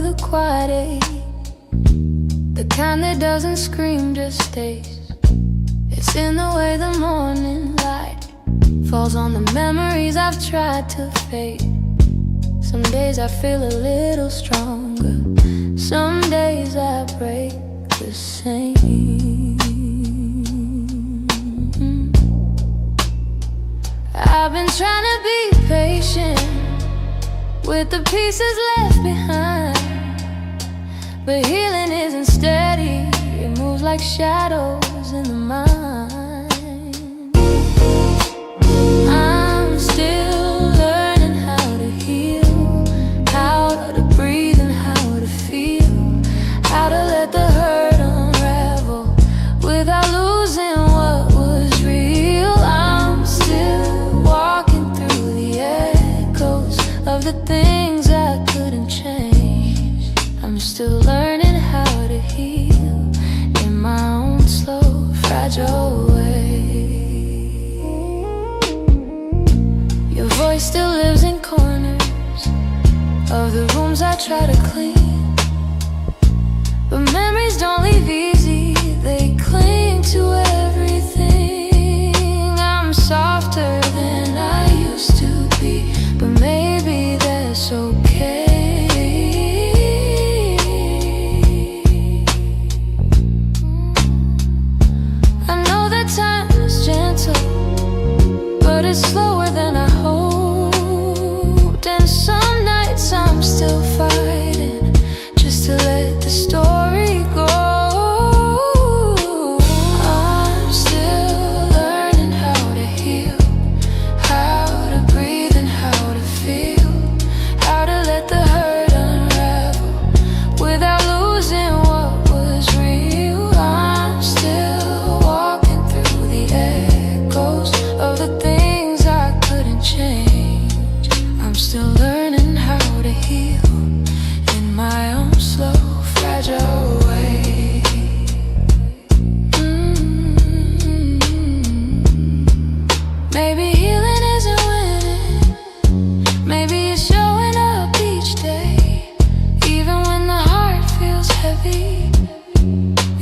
the quiet ache, the kind that doesn't scream, just stays. It's in the way the morning light falls on the memories I've tried to fade. Some days I feel a little stronger, some days I break the same. I've been trying to be patient with the pieces left behind, but healing isn't steady, it moves like shadows in the mind. I'm still learning how to heal, how to breathe and how to feel, how to let the hurt unravel without losing what was real. I'm still walking through the echoes of the things I couldn't change. I'm still learning how to heal in my own slow, fragile way. Your voice still lives in corners of the rooms I try to clean, but memories don't leave easy, they cling to everything. I'm softer than I used to be, but maybe that's okay. I know that time is gentle, but it's slower than I hoped. And some nights I'm still fighting just to let the story go. I'm still learning how to heal, how to breathe and how to feel, how to let the hurt unravel without losing what was real. I'm still walking through the echoes of the things I couldn't change. I'm still learning how to heal in my own slow, fragile way. Maybe healing isn't winning, maybe it's showing up each day, even when the heart feels heavy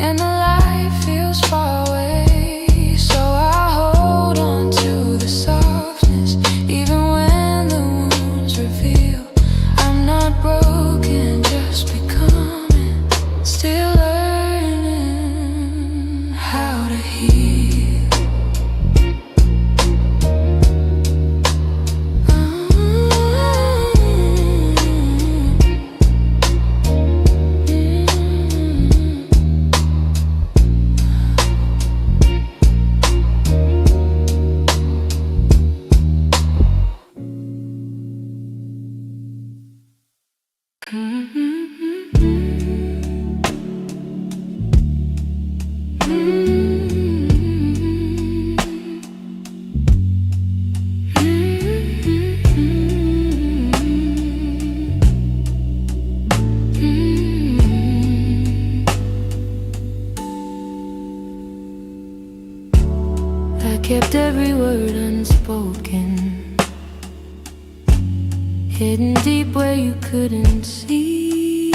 and the light feels far away. So I hold on to the softness, even when the wounds reveal I'm not broken, just becoming, still learning how to heal. I kept every word unspoken, hidden deep where you couldn't see.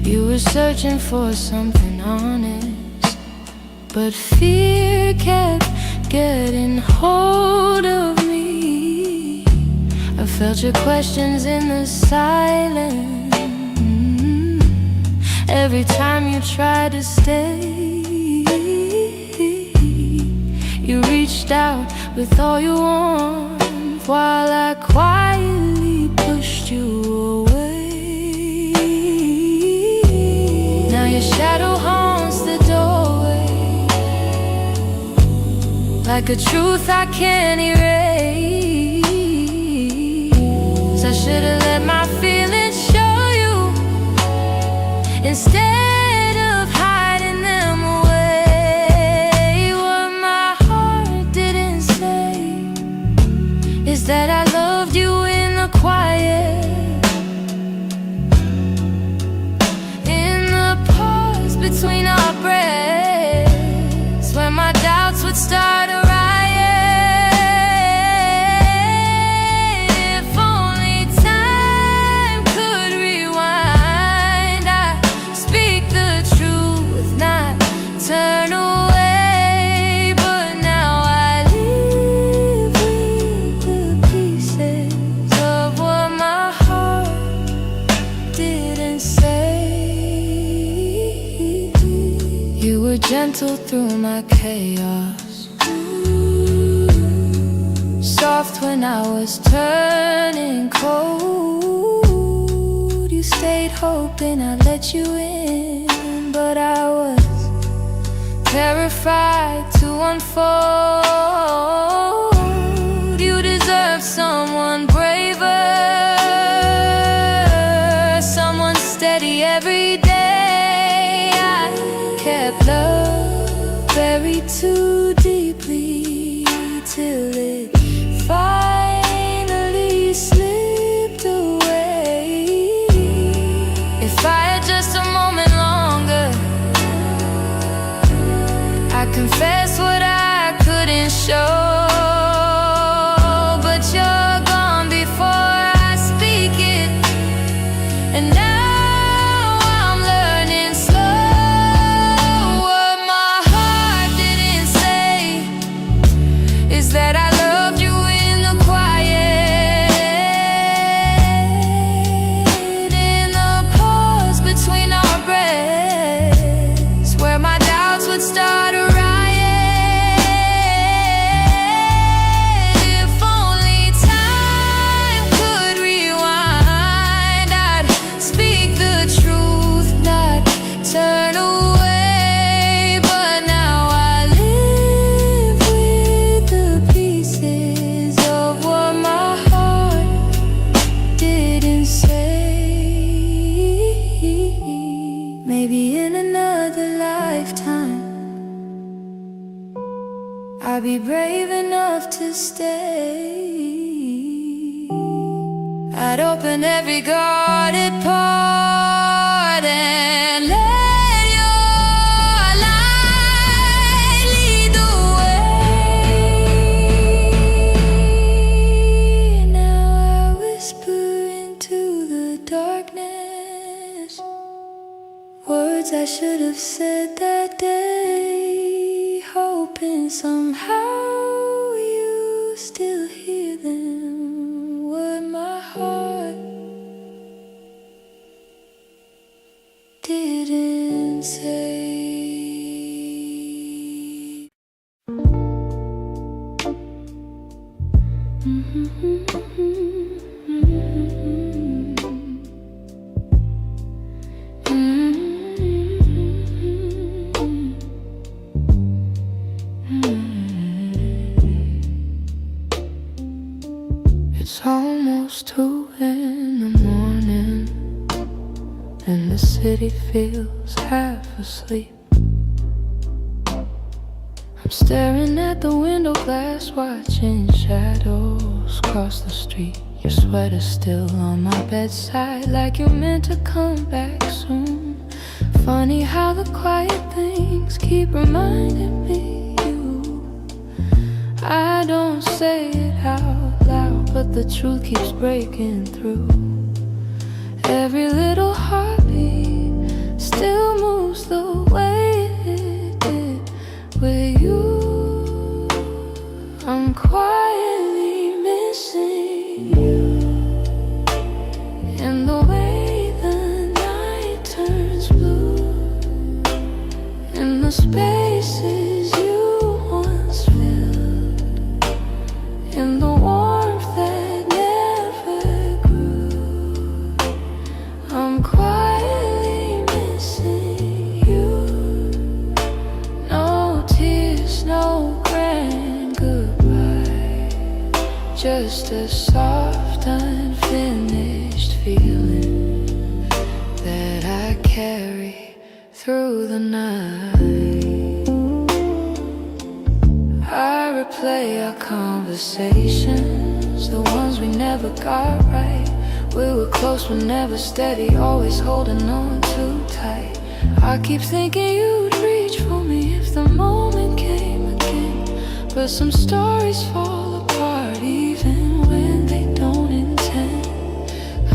You were searching for something honest, but fear kept getting hold of me. I felt your questions in the silence every time you tried to stay. You reached out with all your warmth while I quietly pushed you away. Now your shadow haunts the doorway, like a truth I can't erase. I should've let my feelings show you instead of hiding them away. What my heart didn't say is that I loved you in the quiet, in the pause between our breaths, when my doubts would start a riot. If only time could gentle through my chaos, soft when I was turning cold. You stayed hoping I'd let you in, but I was terrified to unfold. You deserve someone braver, someone steady every day. I kept love buried too deeply till it finally slipped away. If I had just a moment longer, I confess what I couldn't show. But you're gone before I speak it, and now I'm learning slow. What my heart didn't say is that I loved you in the quiet, in the pause between our breaths, where my doubts would start a riot. If only time could rewind, I'd speak the truth, not turn away. But now I live with the pieces of what my heart didn't say. Maybe in another lifetime I'll be brave enough to stay. I'd open every guarded part and let your light lead the way. Now I whisper into the darkness words I should have said that day, hoping somehow you still hear them. What my heart didn't say. It's almost 2 in the morning, and the city feels half asleep. I'm staring at the window glass, watching shadows cross the street. Your sweater's still on my bedside, like you're meant to come back soon. Funny how the quiet things keep reminding me you. I don't say it out loud, but the truth keeps breaking through. Every little heartbeat still moves the way it did with you. I'm quietly missing you, in the way the night turns blue, in the spaces you once filled, in the warmth that never grew. I'm quietly missing you. No tears, no grand goodbye, just a soft, unfinished feeling that I carry through the night. I replay our conversations, the ones we never got right. We were close but never steady, always holding on too tight. I keep thinking you'd reach for me if the moment came again, but some stories fall apart even when they don't intend.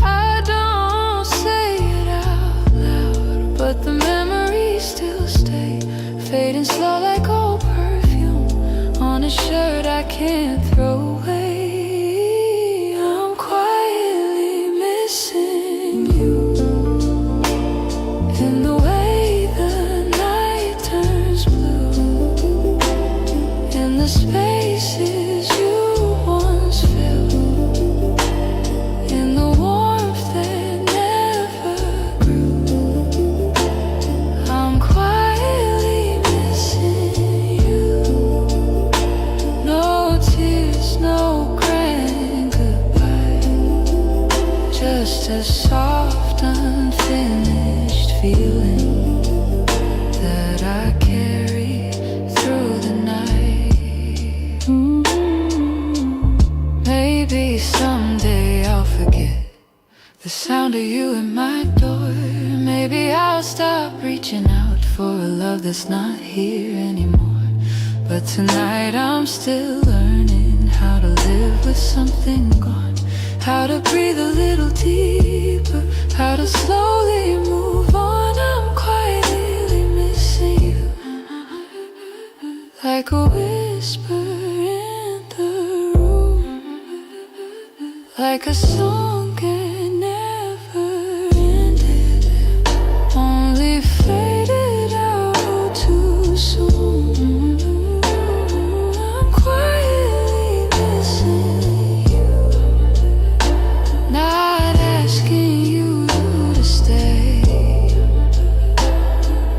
I don't say it out loud, but the memories still stay, fading slow like old perfume on a shirt I can't throw away. I'm quietly missing you, in the way the night turns blue, soft, unfinished feeling that I carry through the night. Maybe someday I'll forget the sound of you at my door. Maybe I'll stop reaching out for a love that's not here anymore. But tonight I'm still learning how to live with something gone, how to breathe a little deeper, how to slowly move on. I'm quietly missing you, like a whisper in the room, like a song that never ended, only faded out too soon. I'm quietly missing you, not asking you to stay,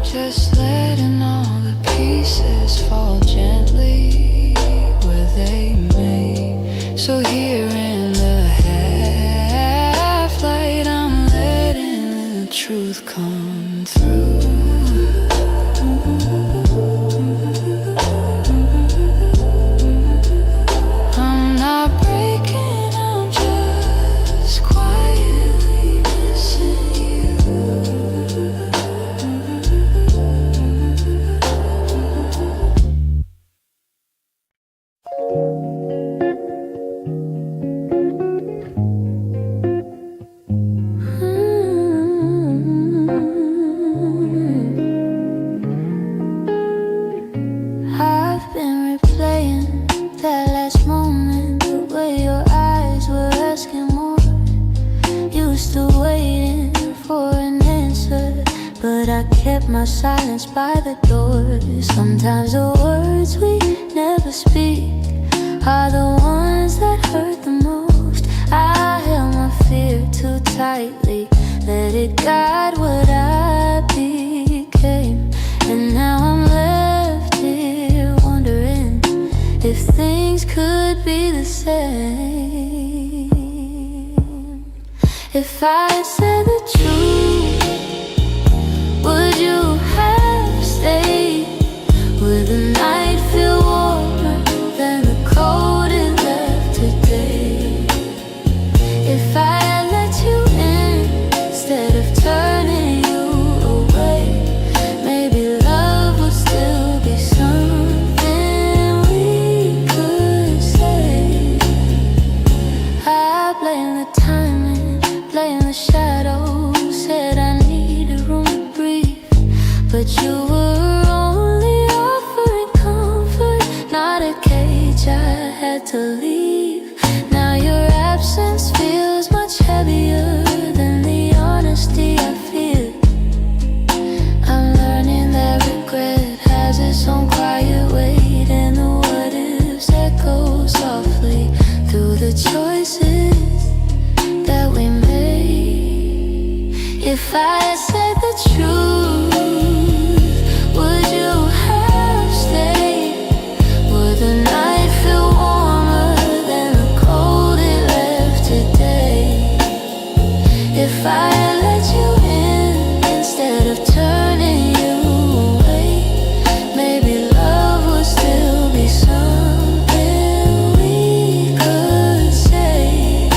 just letting all the pieces fall gently where they may. So here in the half light, I'm letting the truth come through. I'm not breaking, I'm just quietly missing you. I've been replaying that last moment, the way your eyes were asking more. You were still waiting for an answer, but I kept my silence by the door. Sometimes the words we never speak are the ones that hurt the most. I held my fear too tightly, let it guide what I became. And now I'm left here wondering if things could be the same. If I said the truth, would you have stayed? Would the night feel warmer than the cold it left today? If I had let you in instead of turning you away, maybe love would still be something we could say. I blame the timing, blame the shadows, said I needed room to breathe, but you were only offering comfort, not a cage. I had to leave. Now your absence feels much heavier than the honesty I feel. I'm learning that regret has its own quiet weight, and the what ifs echo softly through the choices that we made. If I said the truth, would you have stayed? Would the night feel warmer than the cold it left today? If I had let you in instead of turning you away, maybe love would still be something we could say.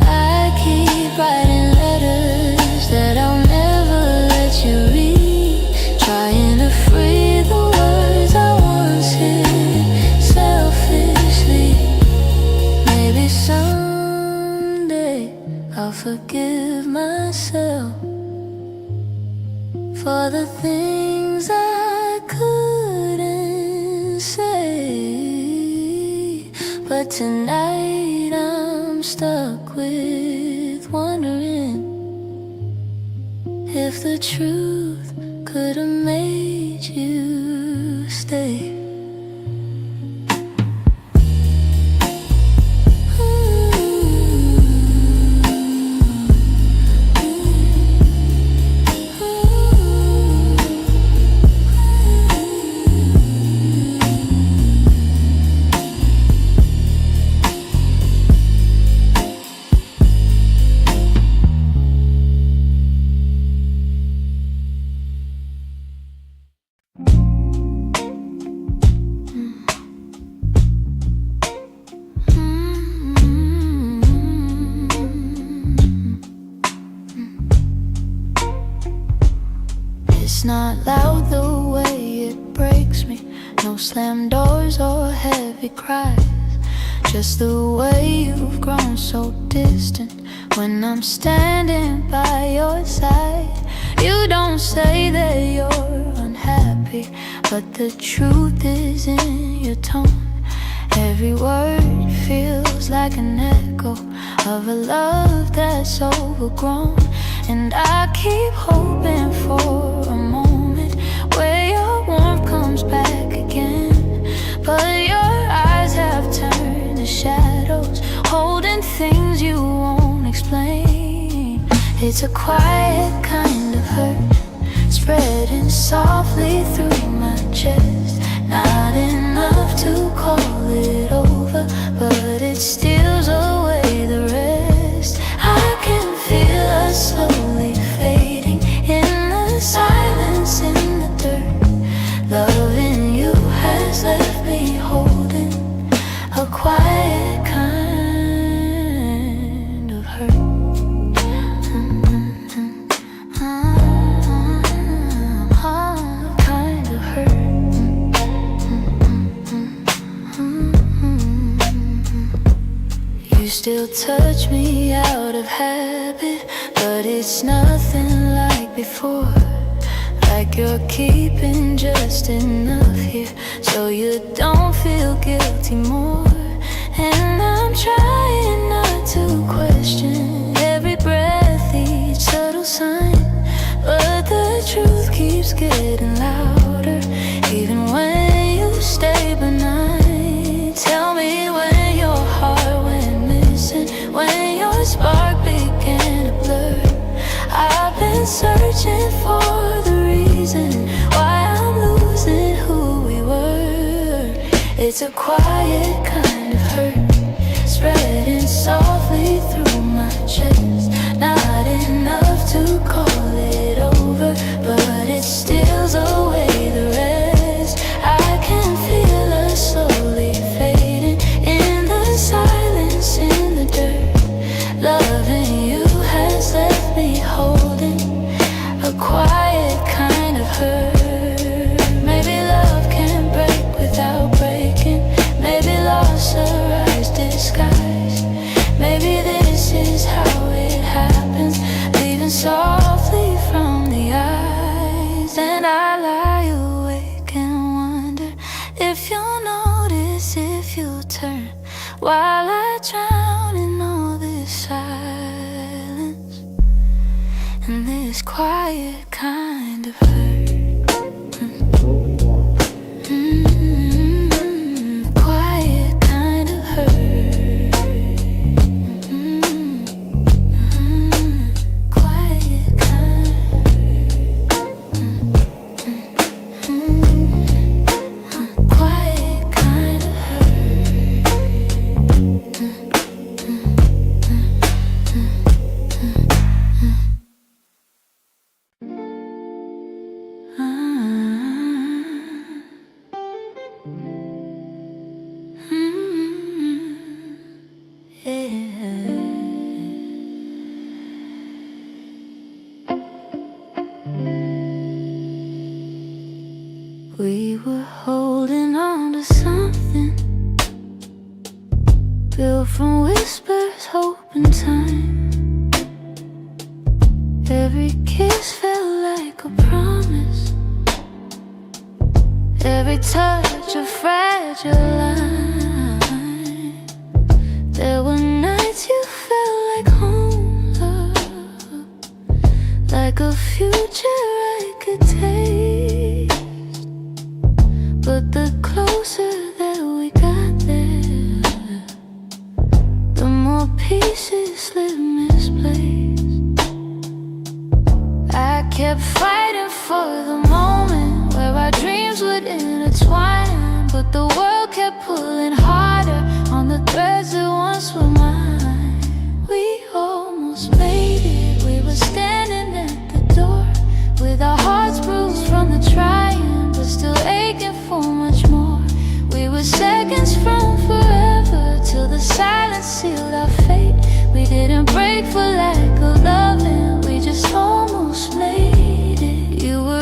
I keep writing letters that I'll never let you read, trying to free the words I once hid selfishly. Maybe someday I'll forgive myself for the things I couldn't say. But tonight I'm stuck with wondering if the truth could have made you stay. It's not loud the way it breaks me, no slam doors or heavy cries. Just the way you've grown so distant when I'm standing by your side. You don't say that you're unhappy, but the truth is in your tone. Every word feels like an echo of a love that's overgrown. And I keep hoping for a moment where your warmth comes back again. But your eyes have turned to shadows, holding things you won't explain. It's a quiet kind of hurt, spreading softly through my chest. Not enough to call it over, but it steals away the rest. I can feel us slowly fading in the silence, in the dirt. Loving you has left me holding a quiet kind of hurt. Kind of hurt. You still touch me out of habit, but it's nothing like before. Like you're keeping just enough here so you don't feel guilty more. And I'm trying not to question every breath, each subtle sign, but the truth keeps getting louder even when you stay benign. Tell me when your heart went missing, when your spark began to blur. I've been searching for the reason why I'm losing who we were. It's a quiet kind of hurt, spreading softly through my chest. Not enough to call it over, but it steals away the rest. I can feel us slowly fading in the silence, in the dirt. Loving you has left me holding a quiet kind of hurt. Maybe love can break without breaking. Maybe loss arrives disguised. Maybe this is how it happens, leaving softly from the eyes. And I lie awake and wonder if you'll notice, if you'll turn, while I drown in all this silence and this quiet kind of hurt. Quiet kind of hurt. Quiet kind. Quiet kind of We were holding on to something built from whispers, hope, and time. Every kiss felt like a promise, every touch a fragile line. There were nights you felt like home, love, like a future I could taste. But the closer that we got there, the more pieces slid misplaced. I kept fighting for the moment where our dreams would intertwine, but the world kept pulling harder on the threads that once were mine. We almost made it, we were standing at the door with our hearts bruised from the trying, but still aching for much more. We were seconds from forever till the silence sealed our fate. We didn't break for lack of loving, we just almost made it. You were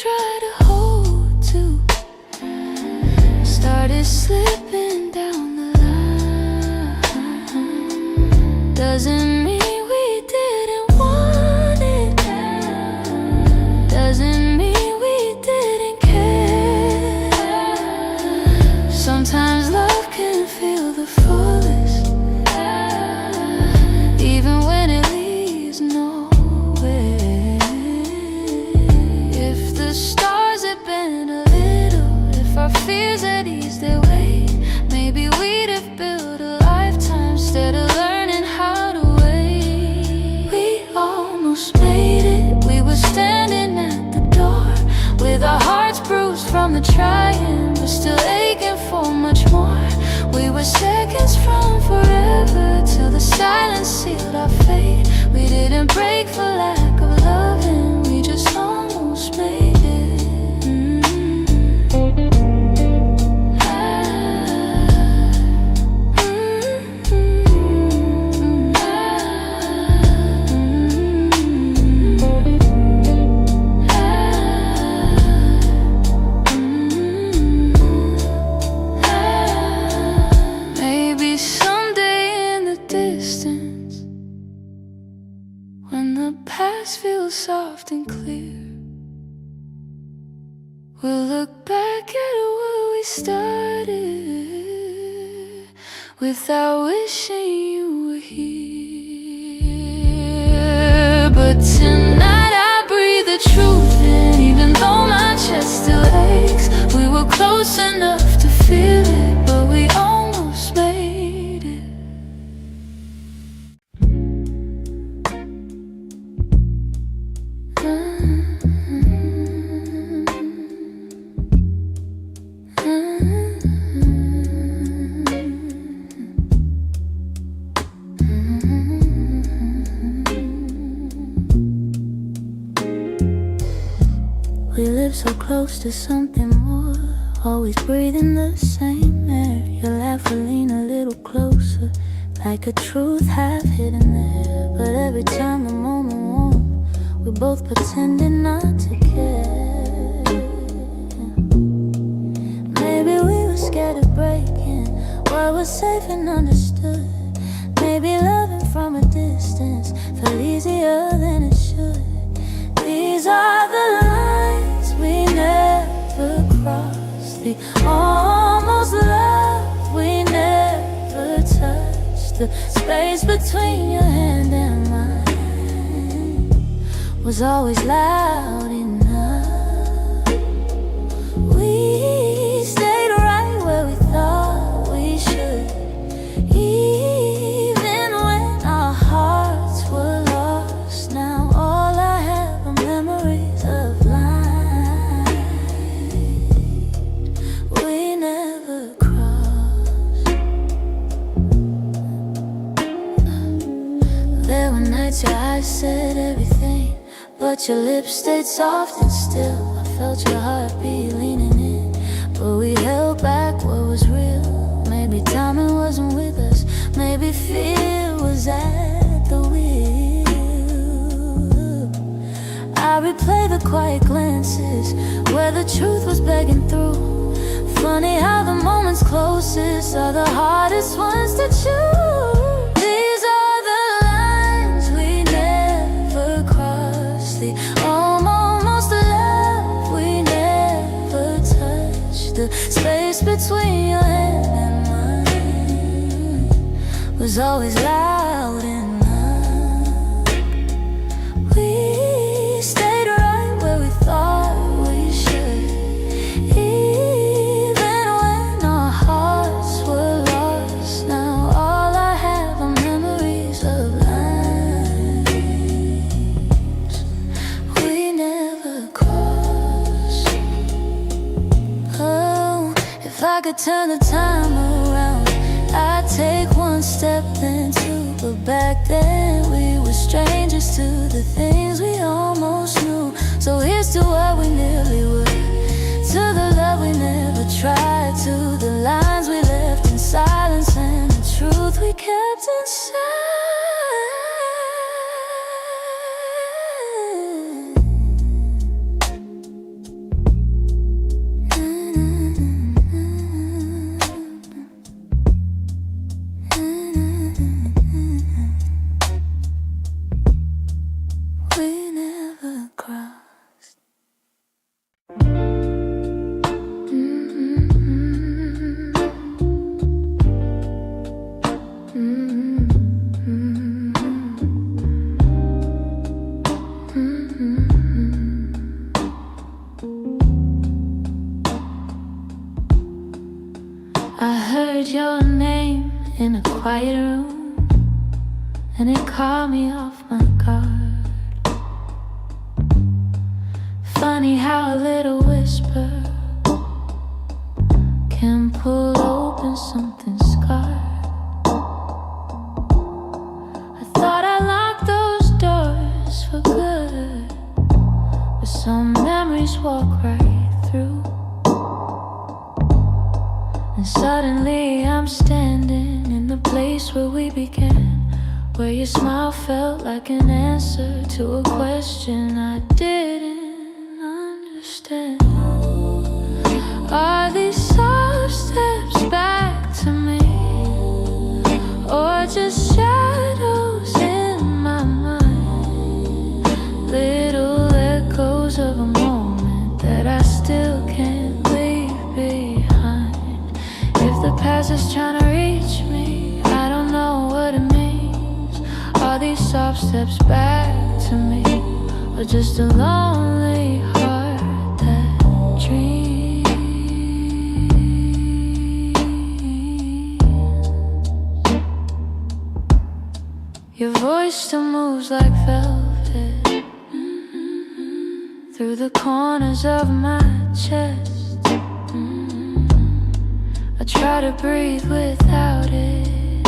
try to hold to started slipping down the line. Doesn't mean we didn't want it. Doesn't mean we didn't care. Sometimes love can feel the fullest, even when it leaves nowhere. If the stars had been a little, if our fears had eased their way, maybe we'd have built a lifetime instead of learning how to wait. We almost made it. We were standing at the door with our hearts bruised from the trying, but still aching for much more. We were seconds from forever till the silence sealed our fate. We didn't break for lack of loving, we just almost made it. Maybe someday in the distance, when the past feels soft and clear, we'll look back at where we started without wishing you were here. But tonight I breathe the truth in, even though my chest still aches. We were close enough to feel it, but we almost made it. We live so close to something more, always breathing the same air. Your laugh will lean a little closer, like a truth half hidden there. But every time the moment won't, we're both pretending not to care. Maybe we were scared of breaking what was safe and understood. Maybe loving from a distance felt easier than it should. These are the lines we never crossed, the almost love we never touched. The space between your hand and mine was always loud enough. We stayed right where we thought we should, even when our hearts were lost. Now all I have are memories of lines we never crossed. There were nights your eyes said everything, but your lips stayed soft and still. I felt your heartbeat leaning in, but we held back what was real. Maybe timing wasn't with us, maybe fear was at the wheel. I replay the quiet glances where the truth was begging through. Funny how the moments closest are the hardest ones to choose. These are the lines we never crossed, the almost love we never touched. The space between your hand and mine was always loud enough. We stayed right where we thought we should, even when our hearts were lost. Now all I have are memories of lines we never crossed. Oh, if I could turn the time around, I'd take one step then two. But back then we were strangers to the things we almost knew. So here's to what we nearly were, to the love we never tried, to the lines we left in silence and the truth we kept inside. whispered your name in a quiet room, and it caught me off my guard. Funny how a little whisper can pull open something scarred. I thought I locked those doors for good, but some memories walk right through. And suddenly I'm standing in the place where we began, where your smile felt like an answer to a question I didn't understand. Are these soft steps back to me, or just shadows in my mind? Little echoes of a moment that I still can't leave behind. If the past is trying to reach me, I don't know what it means. Are these soft steps back to me, or just a lonely heart that dreams? Your voice still moves like velvet through the corners of my chest. I try to breathe without it,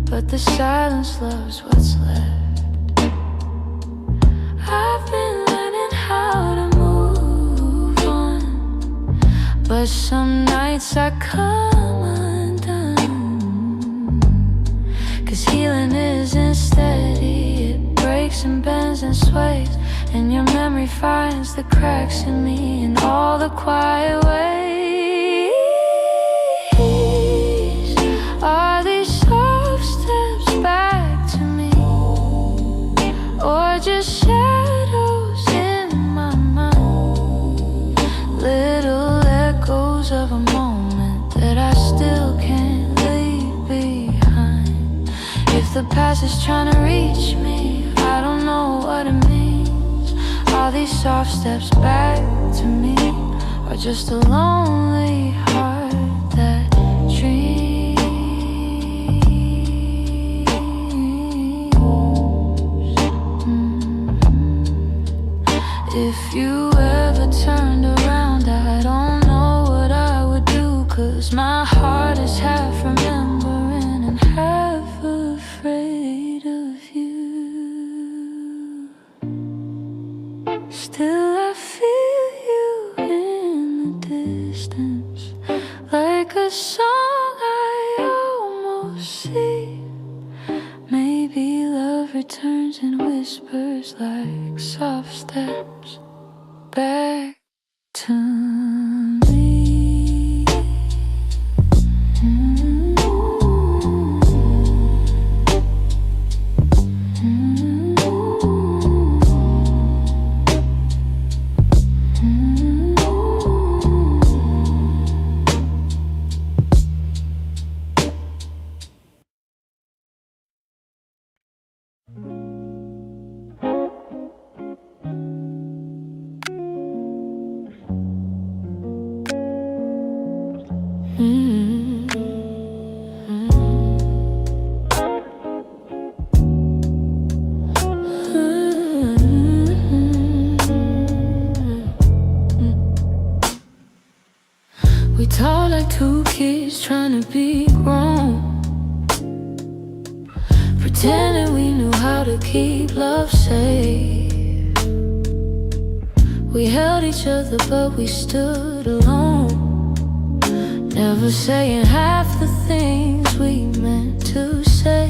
but the silence loves what's left. I've been learning how to move on, but some nights I come undone. 'Cause healing isn't steady, it breaks and bends and sways, and your memory finds the cracks in me in all the quiet ways. Are these soft steps back to me, or just shadows in my mind? Little echoes of a moment that I still can't leave behind. If the past is trying to reach me, I don't know what it means. Are these soft steps back to me, or just a lonely heart that dreams? If you ever turned around, I don't know what I would do, 'cause my heart is half remembering and half afraid of you. Still I feel you in the distance, like a song I almost see. Maybe love returns and whispers like soft steps back to me. We talk like two kids trying to be grown, pretending we knew how to keep love safe. We held each other but we stood alone, never saying half the things we meant to say.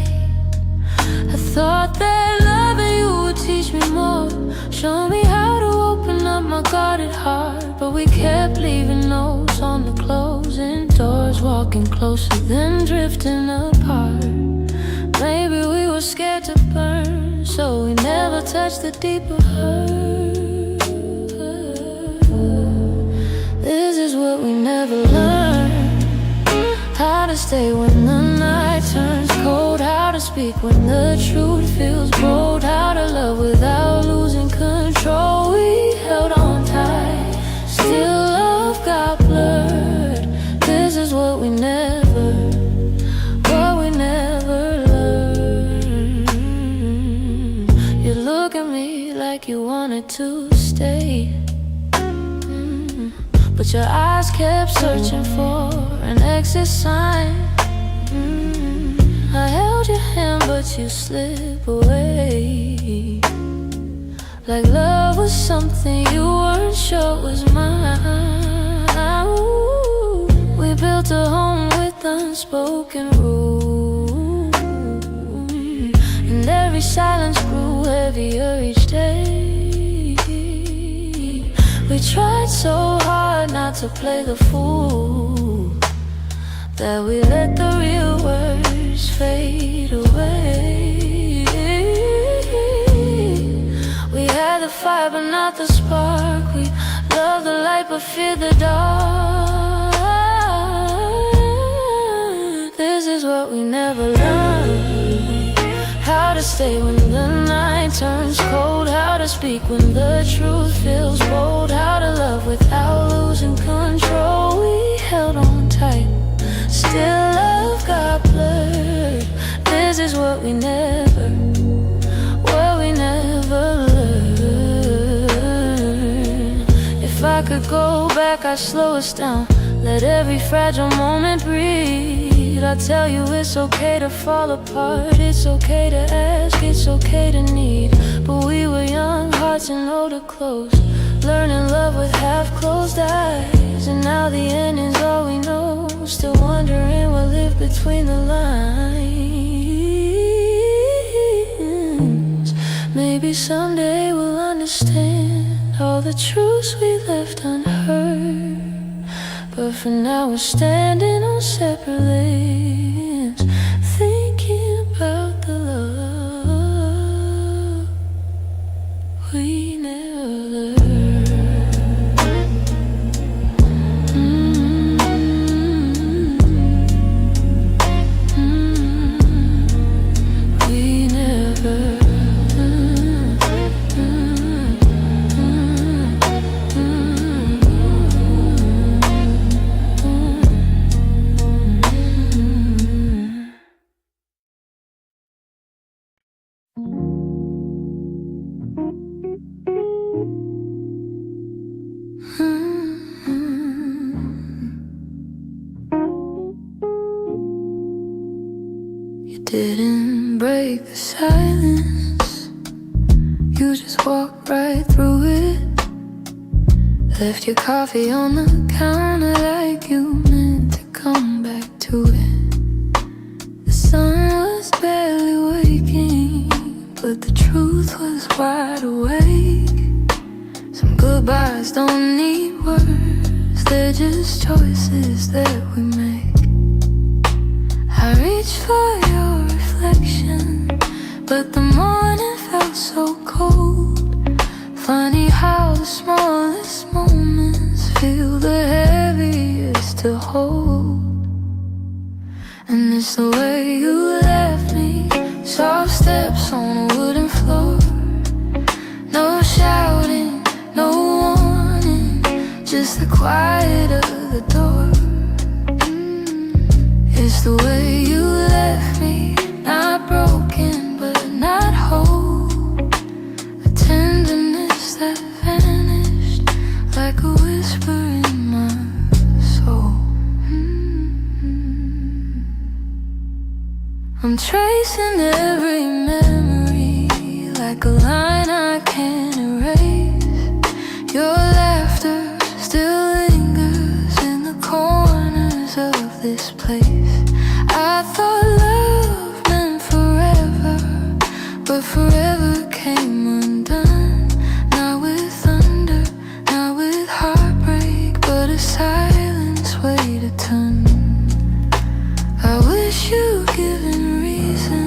I thought that loving you would teach me more, show me how to open up my guarded heart, but we kept leaving notes on the closing doors, walking closer then drifting apart. Maybe we were scared to burn, so we never touched the deeper hurt. This is what we never learned, how to stay when the night turns cold, how to speak when the truth feels bold, how to love without losing control. We held on tight, still love got blurred. This is what wanted to stay. But your eyes kept searching for an exit sign. I held your hand but you slip away, like love was something you weren't sure was mine. Ooh, we built a home with unspoken rules, and every silence grew heavier each day. We tried so hard not to play the fool, that we let the real words fade away. We had the fire but not the spark. We loved the light but feared the dark. This is what we never learned: how to stay when the night turns cold, how to speak when the truth feels bold, how to love without losing control. We held on tight, still love got blurred. This is what we never learned. If I could go back, I'd slow us down, let every fragile moment breathe. I'd tell you it's okay to fall apart, it's okay to ask, it's okay to need. But we were young, hearts and older close, learning love with half-closed eyes. And now the ending's all we know, still wondering what lived between the lines. Maybe someday we'll understand all the truths we left unheard, but for now we're standing on separate lanes, thinking about the love we never learned. We never You didn't break the silence, you just walked right through it. Left your coffee on the counter like you meant to come back to it. The sun was barely waking, but the truth was wide awake. Some goodbyes don't need words, they're just choices that we make. I reached for your reflection, but the morning felt so cold. Funny how the smallest moments feel the heaviest to hold. And it's the way you left me, soft steps on a wooden floor. No shouting, no warning, just the quiet of the door. It's the way you left me, not broken but not whole. A tenderness that vanished like a whisper in my soul. I'm tracing every memory like a line I can't erase. Your laughter still lingers in the corners of this place. I thought love meant forever, but forever came undone. Not with thunder, not with heartbreak, but a silence weighed a ton. I wish you'd given reason,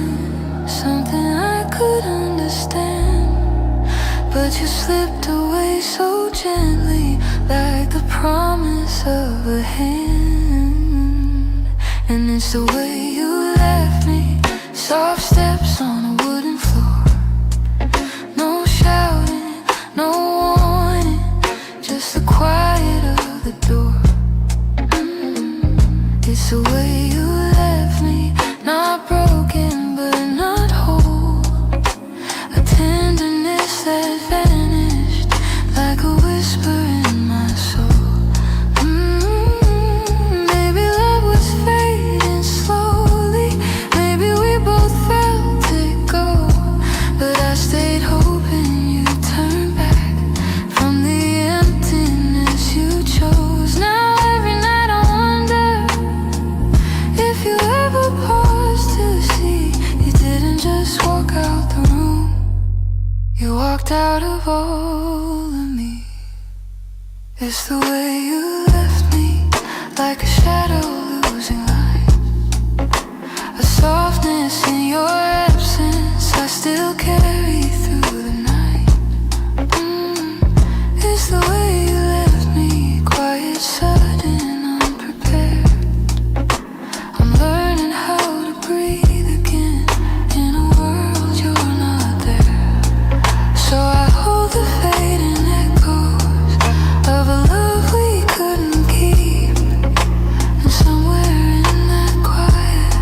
something I could understand, but you slipped away so gently, like the promise of a hand. And it's the way you left me, soft steps on a wooden floor. No shouting, no warning, just the quiet of the door. It's the way you left me, not broken but not whole. A tenderness that vanished It's the way you left me, like a shadow losing light. A softness in your absence I still carry through the night. It's the way you left me, quiet, sudden, unprepared. I'm learning how to breathe again in a world you're not there. So I hold the fading echoes of a love we couldn't keep. And somewhere in that quiet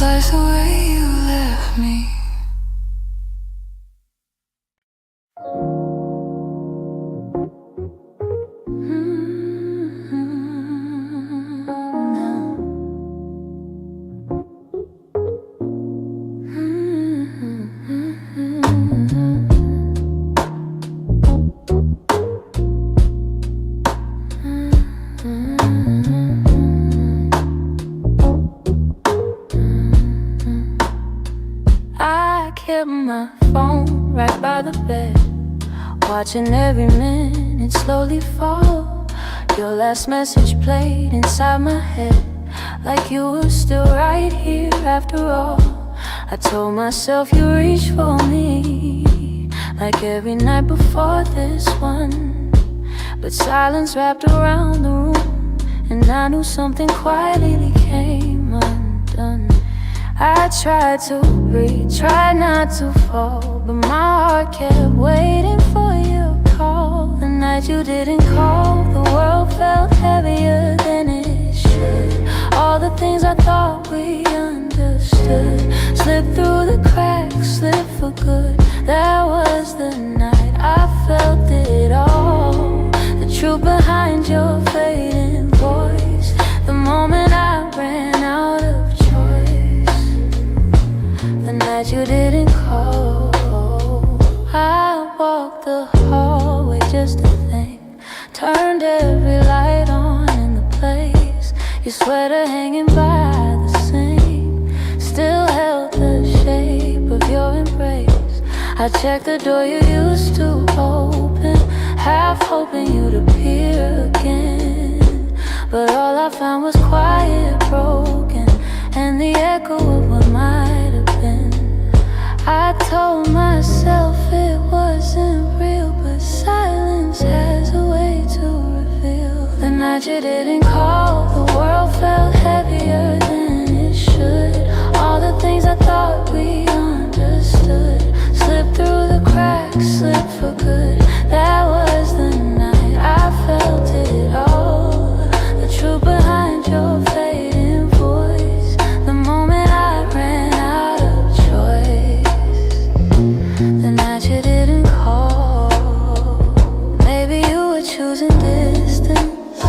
lies the way you left me. I kept my phone right by the bed, watching every minute slowly fall. Your last message played inside my head, like you were still right here after all. I told myself you reached for me, like every night before this one. But silence wrapped around the room, and I knew something quietly came undone. I tried to breathe, tried not to fall, but my heart kept waiting for your call. The night you didn't call, the world felt heavier than it should. All the things I thought we understood slipped through the cracks, slipped for good. That was the night I felt it all, the truth behind your fading voice. The moment I ran out of the night you didn't call, I walked the hallway just to think, turned every light on in the place. Your sweater hanging by the sink still held the shape of your embrace. I checked the door you used to open, half hoping you'd appear again. But all I found was quiet, broken, and the echo of what might have been. I told myself it wasn't real, but silence has a way to reveal. The night you didn't call, the world felt heavier than it should. All the things I thought we understood slipped through the cracks, slipped for good. That was the night I felt it all, the truth behind your fading voice. The moment I ran out of choice, the night you didn't call. Maybe you were choosing distance,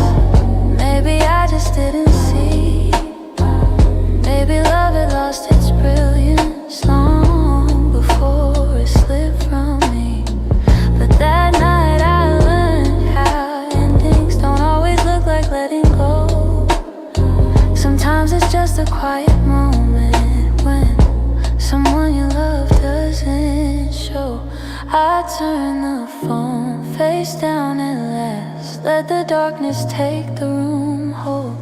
maybe I just didn't see. Maybe love had lost its brilliance long before it slipped from me. But that night I learned how endings don't always look like letting go. Sometimes it's just a quiet moment when someone you love doesn't show. I turn the phone face down at last, let the darkness take the room whole.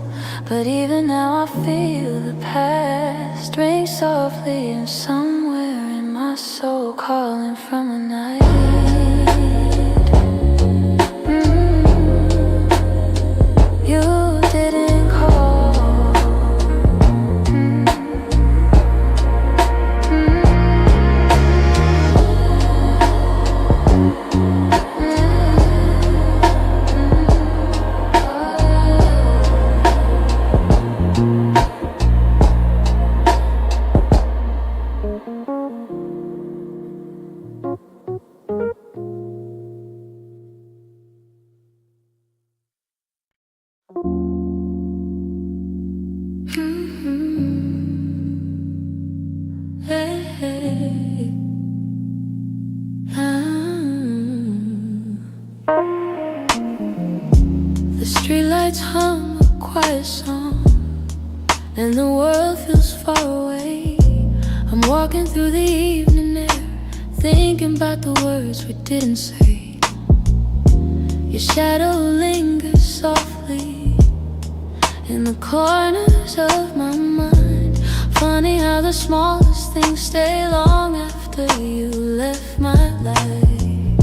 But even now I feel the past ring softly, and somewhere in my soul calling from a night you didn't call. The streetlights hum a quiet song, and the world feels far away. I'm walking through the evening air, thinking about the words we didn't say. Your shadow lingers softly in the corners of my mind. Funny how the smallest things stay long after you left my life.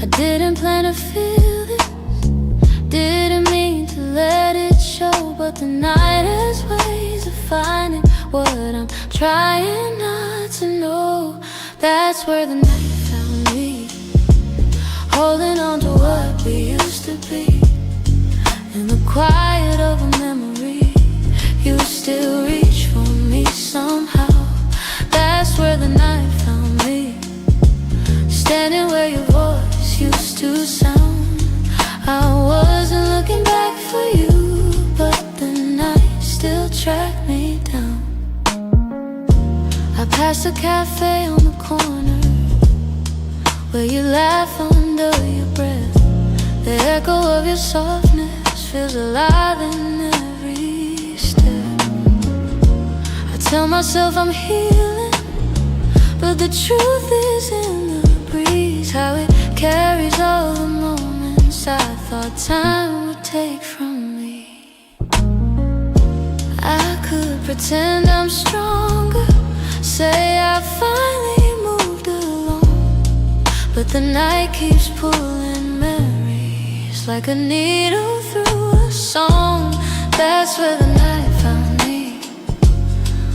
I didn't plan to feel this, didn't mean to let it show, but the night has ways of finding what I'm trying not to know. That's where the night found me, holding on to what we used to be. In the quiet of a memory, you still reach for me somehow. That's where the night found me, standing where your voice used to sound. I wasn't looking back for you, but the night still tracked me down. I passed a cafe on the corner where you laugh under your breath. The echo of your softness feels alive in every step. I tell myself I'm healing, but the truth is in the breeze, how it carries all the moments I thought time would take from me. I could pretend I'm stronger, say I finally moved along, but the night keeps pulling memories like a needle through a song. That's where the night found me,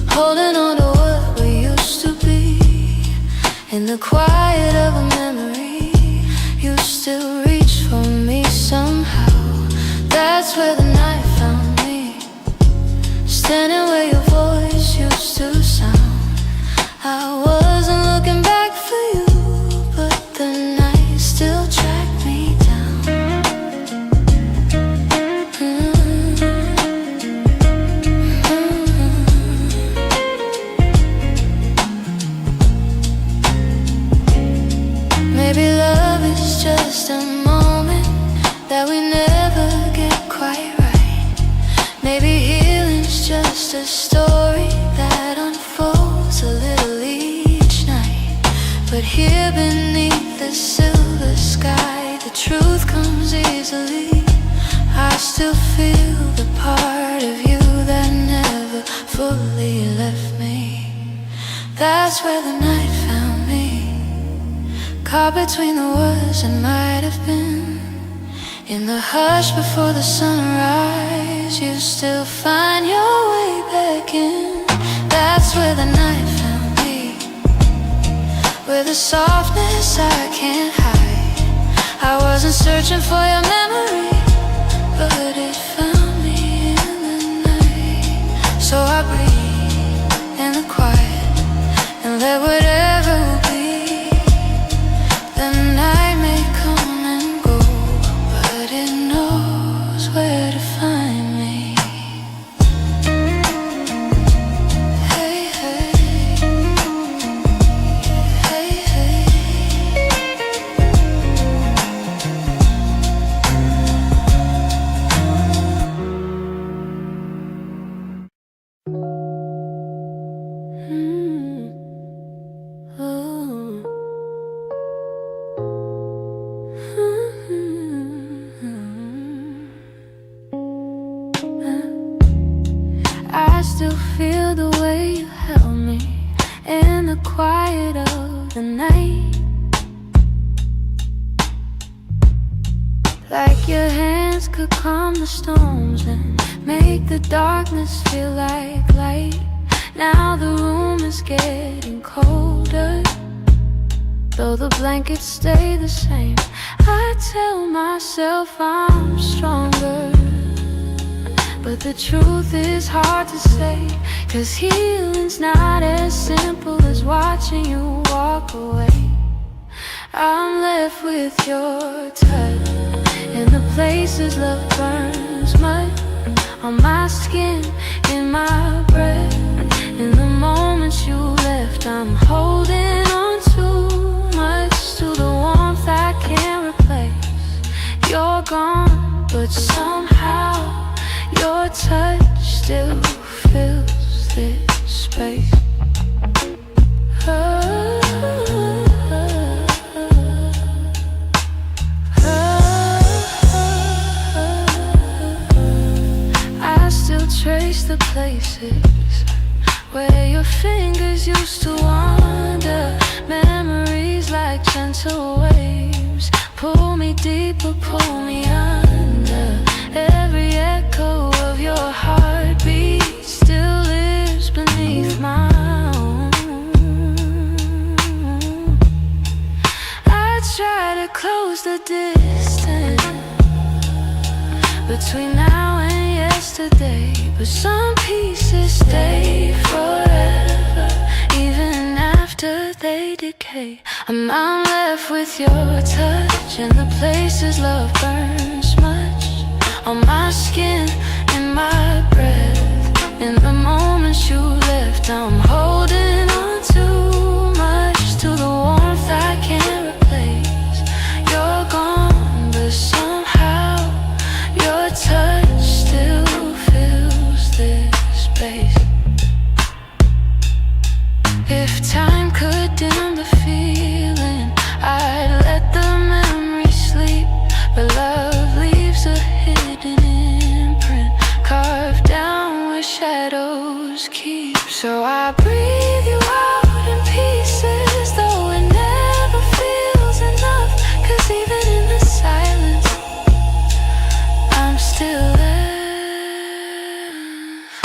holding on to what we used to be. In the quiet of a memory, you still reach for me somehow. That's where the night found me, standing where your voice used to sound. I wasn't looking back for you, but the night still tracked me down. Maybe love is just a moment that we never get quite right. Maybe healing's just a story that unfolds a little each night. But here beneath the silver sky, the truth comes easily. I still feel the part of you that never fully left me. That's where the night found me, caught between the words that might have been. In the hush before the sunrise, you still find your way back in. That's where the night found me, where the softness I can't hide. I wasn't searching for your memory, but it found me in the night. So I breathe in the quiet and let whatever will be. The night may come and go, but it knows where to find me. Hey, hey, hey, hey. Oh. I still feel the way you held me in the quiet of the night, like your hands could calm the storms and make the darkness feel like light. Now the room is getting colder, though the blankets stay the same. I tell myself I'm stronger, but the truth is hard to say, 'cause healing's not as simple as watching you walk away. I'm left with your touch in the places love burns mud, on my skin, in my breath. In the moments you left, I'm holding on too much to the warmth I can't replace. You're gone, but somehow your touch still fills this space. trace the places where your fingers used to wander. Memories like gentle waves pull me deeper, pull me under. Every echo of your heartbeat still lives beneath my own. I try to close the distance between now and yesterday, but some pieces stay forever, even after they decay. I'm left with your touch and the places love burns much on my skin, in my breath. In the moments you left, I'm holding on too much to the warmth I can't replace. You're gone, but somehow your touch still fills this space. If time could dim the feeling, I'd let the memory sleep. But love leaves a hidden imprint, carved down where shadows keep. So I breathe you out in pieces, though it never feels enough. 'Cause even in the silence, I'm still there,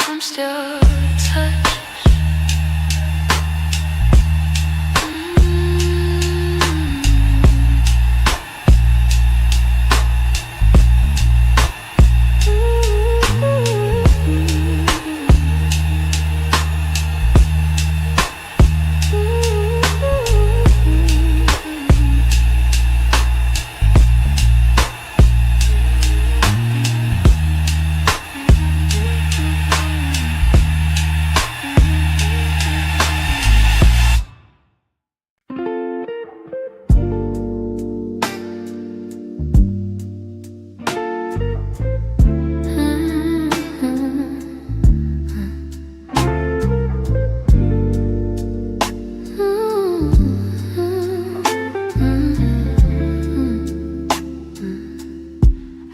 I'm still touched.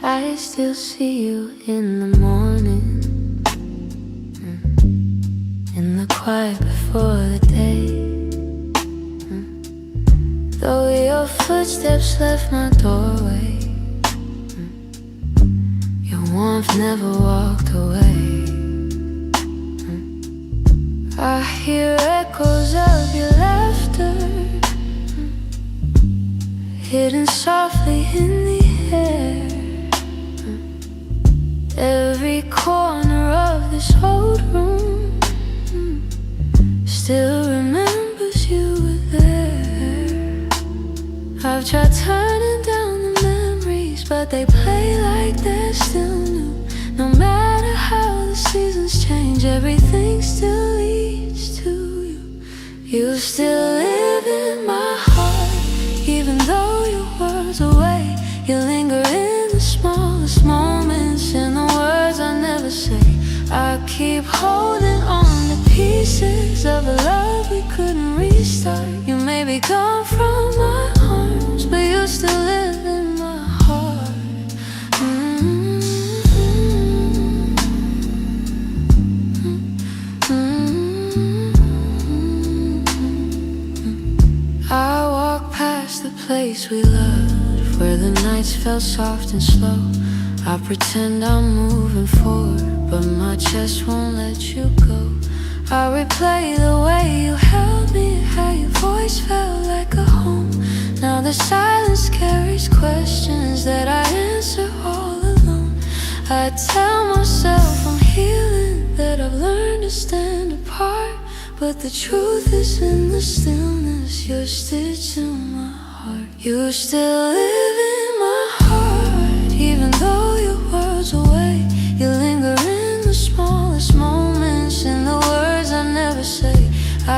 I still see you in the morning, in the quiet before the day. Though your footsteps left my doorway, your warmth never walked away. I hear echoes of your laughter, hidden softly in the air. Every corner of this old room still remembers you were there. I've tried turning down the memories, but they play like they're still new. No matter how the seasons change, everything still leads to you. You still live in my heart, even though your world's away. You linger in the smallest moments, in the words I never say. I keep holding on to pieces of a love we couldn't restart. You may be gone from my arms, but you still live in my heart. I walk past the place we loved, where the nights felt soft and slow. I pretend I'm moving forward, but my chest won't let you go. I replay the way you held me, how your voice felt like a home. Now the silence carries questions that I answer all alone. I tell myself I'm healing, that I've learned to stand apart. But the truth is in the stillness, you're stitched in my heart. You still live in my heart, even though your world's away. You linger in the smallest moments, in the words I never say.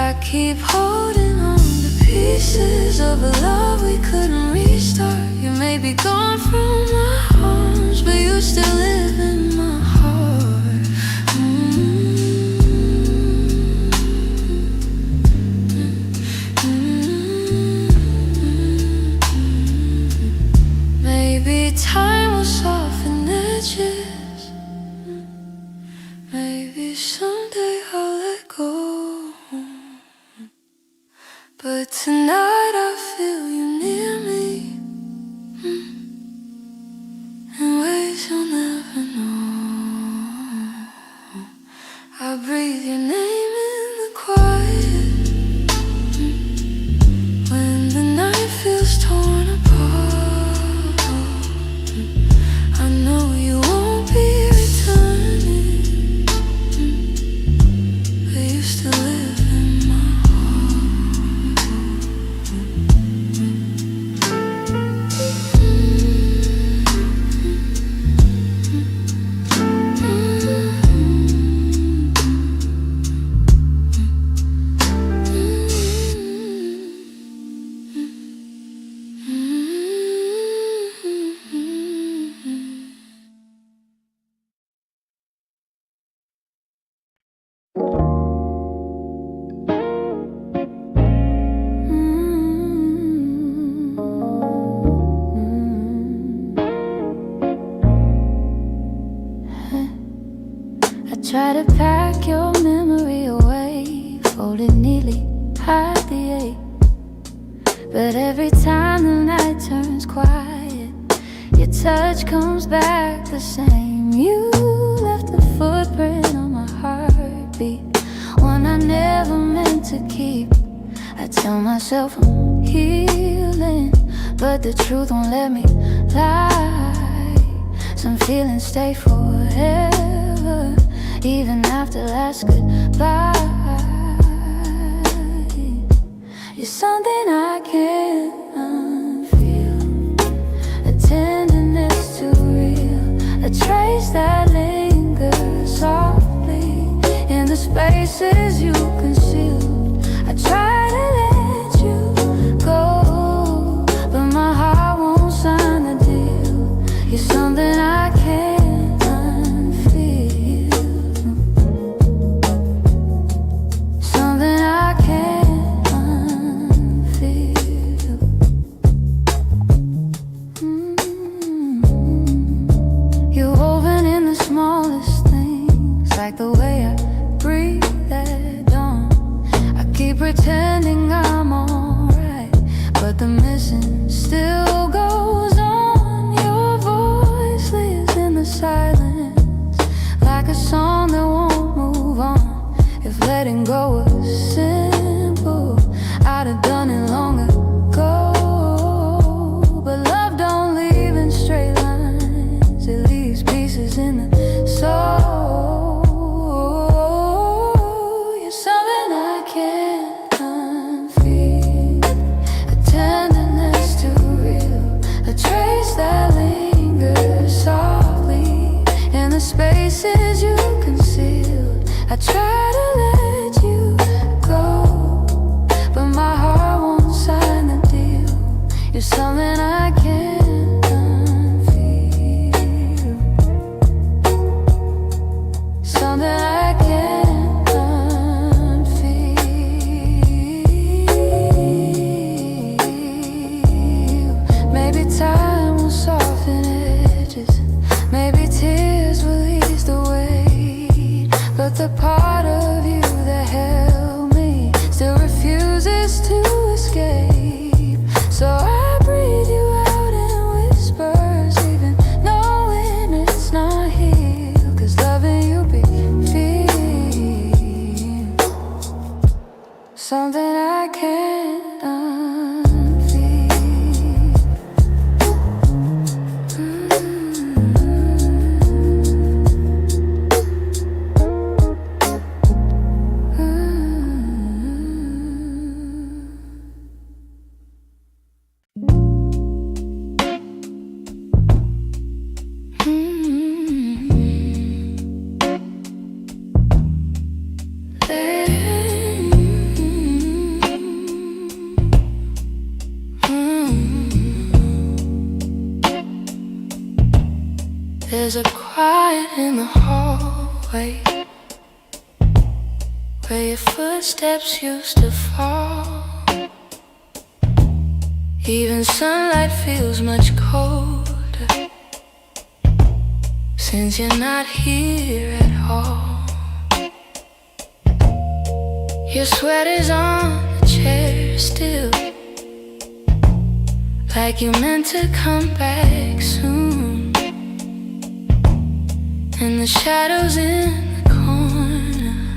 I keep holding on to pieces of a love we couldn't restart. You may be gone from my arms, but you still live in my heart. Maybe time will soften edges. Maybe But tonight I feel you near me, in ways you'll never know. I breathe your name in the quiet, when the night feels torn apart. I know you won't be returning, but you still live in my Try to pack your memory away, fold it neatly, hide the ache. But every time the night turns quiet, your touch comes back the same. You left a footprint on my heartbeat, one I never meant to keep. I tell myself I'm healing, but the truth won't let me lie. Some feelings stay forever, even after last goodbye. You're something I can't unfeel, a tenderness too real, a trace that lingers softly in the spaces you concealed. I try to let you go, but my heart won't sign the deal. You're something I can't like the way I breathe at dawn. I keep pretending I'm alright, but the missing still goes on. Your voice lives in the silence, like a song that won't move on. If letting go was simple, I'd have done it long ago. But love don't leave in straight lines, it leaves pieces in the soul. Spaces you concealed, I try to let you go, but my heart won't sign the deal. You're something I can't unfeel, something I can't unfeel. Maybe time will soften edges, maybe tears will ease the weight, but the part of you that held me still refuses to escape. So I breathe you out in whispers, even knowing it's not here, 'cause loving you be feel something I can't unfeel. There's a quiet in the hallway, where your footsteps used to fall. Even sunlight feels much colder since you're not here at all. Your sweat is on the share still. Like you meant to come back soon. And the shadows in the corner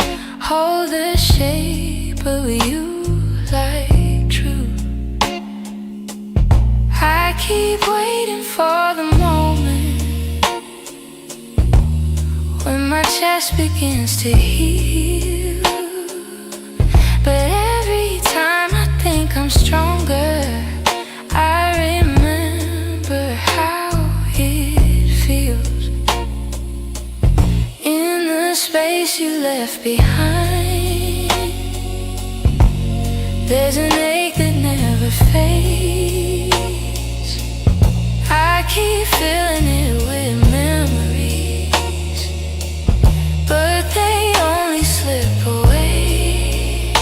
hold the shape of you like true. I keep waiting for the moment when my chest begins to heal. But every time I think I'm stronger, I remember how it feels. In the space you left behind, there's an ache that never fades. I keep filling it with memories, but they only slip away.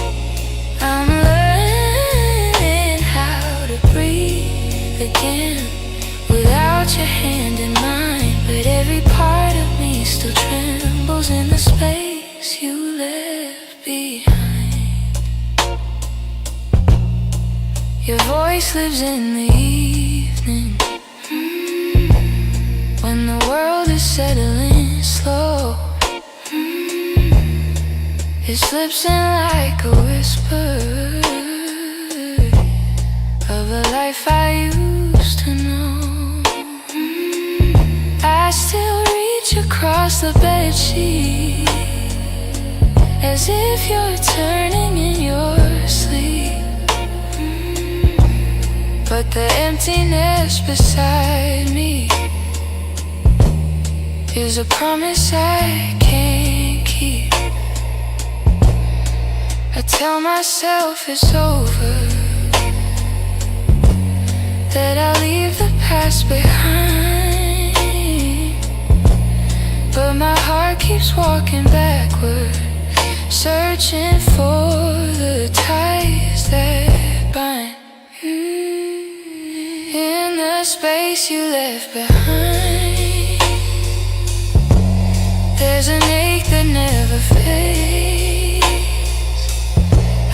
I'm learning how to breathe again without your hand in mine. But every part of me still trembles in the space you left behind. Your voice lives in the evening, when the world is settling slow. It slips in like a whisper of a life I used to know. I still reach across the bedsheet as if you're turning in your sleep. But the emptiness beside me is a promise I can't keep. I tell myself it's over, that I'll leave the past behind. But my heart keeps walking backward, searching for the ties that bind. In the space you left behind, there's an ache that never fades.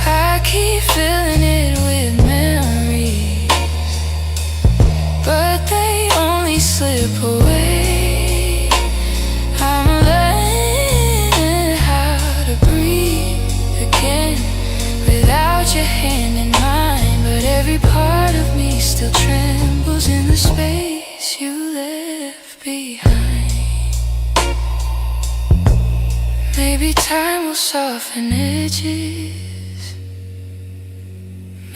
I keep filling it with memories, but they only slip away. I'm learning how to breathe again without your hand in mine. But every part of me still trembles in the space you left behind. Maybe time will soften edges,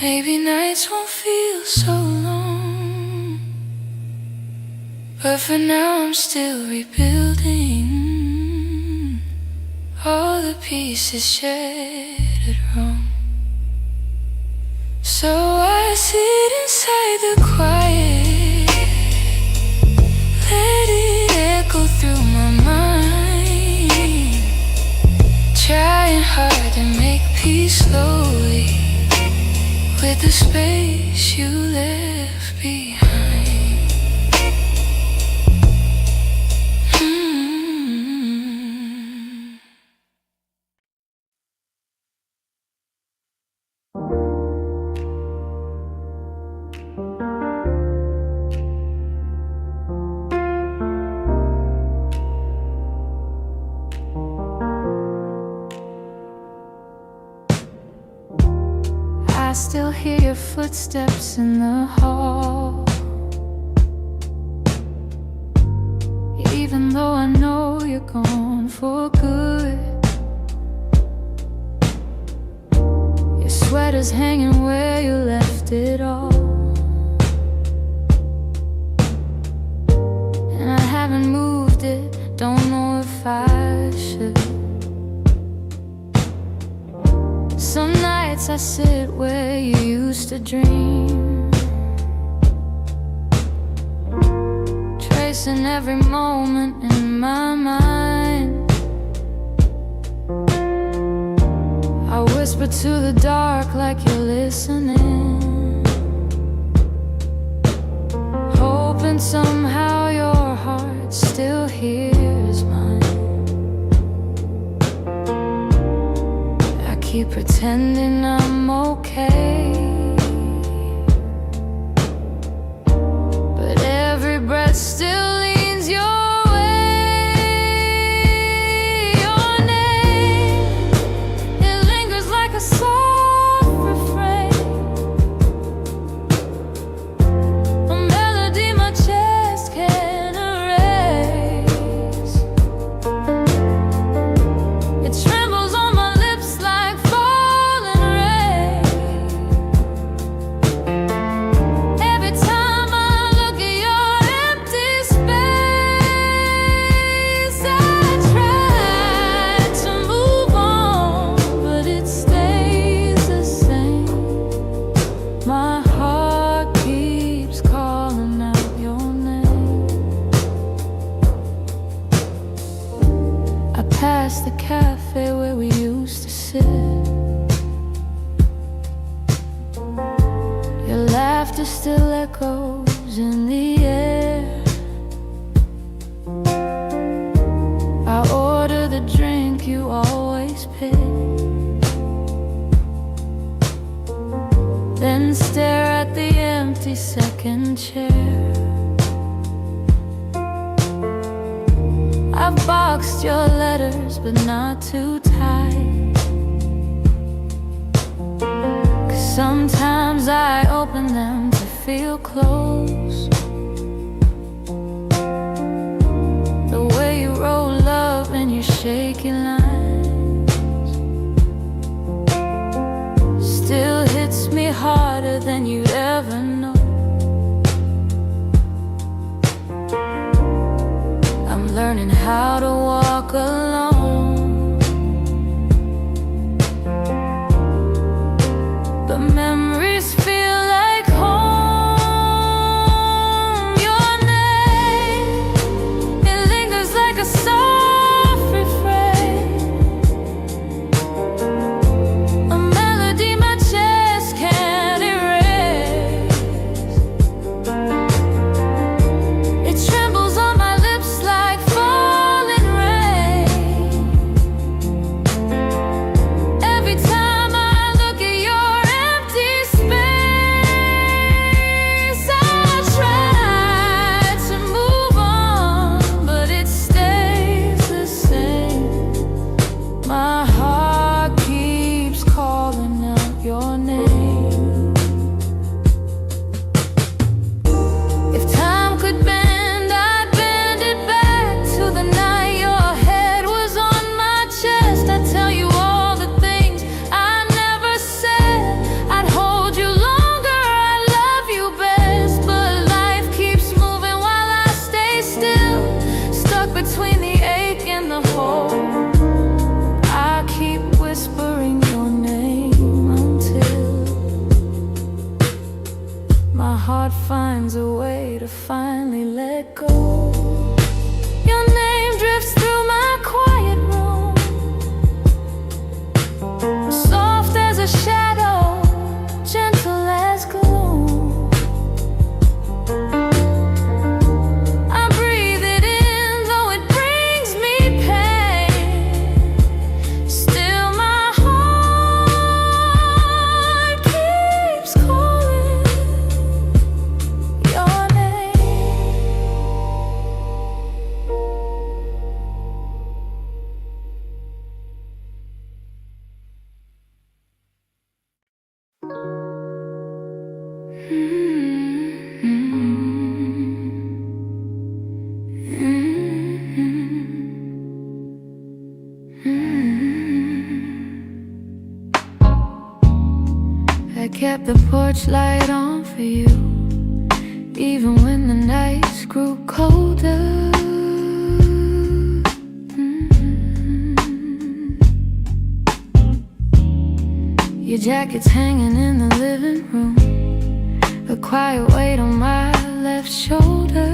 maybe nights won't feel so long. But for now I'm still rebuilding all the pieces shattered wrong. So I sit inside the quiet, let it echo through my mind, trying hard to make peace slowly with the space you left behind. I still hear your footsteps in the hall, even though I know you're gone for good. Your sweater's hanging where you left it all, and I haven't moved it, don't know if I should. Some nights I sit where you used to dream, tracing every moment in my mind. I whisper to the dark like you're listening, hoping somehow your heart still hears mine. keep pretending I'm okay, but every breath still leans your way. Your name, it lingers like a soft refrain, a melody my chest can't erase. It trembles on my lips like falling rain. Every time I look at your empty space, I try to move on, but it stays the same. My heart keeps calling out your name. I pass the cafe where we used to sit. Your laughter still echoes in the air. I order the drink you always pick, then stare at the empty second chair. I've boxed your letters, but not too tight, 'cause sometimes I open them to feel close. The way you roll up in your shaky lines still hits me harder than you'd ever know. I'm learning how to walk alone, but memories feel like home. Your name, it lingers like a soft refrain, a melody my chest can't erase. It trembles on my lips like falling rain. Every time I look at your empty space, I try to move on, but it stays the same. My heart keeps calling out your name. If time could bend, I'd bend it back to the night your head was on my chest. I'd tell you all the things I never said. I'd hold you longer, I love you best. But life keeps moving while I stay still, stuck between the ache and the hope. I keep whispering your name until my heart finds a way to finally let go. Your name drifts through my quiet room, soft as a shadow, gentle as gloom. I breathe it in, though it brings me pain. Still my heart keeps calling your name. I kept the porch light on for you, even when the nights grew colder. Your jacket's hanging in the living room, a quiet weight on my left shoulder.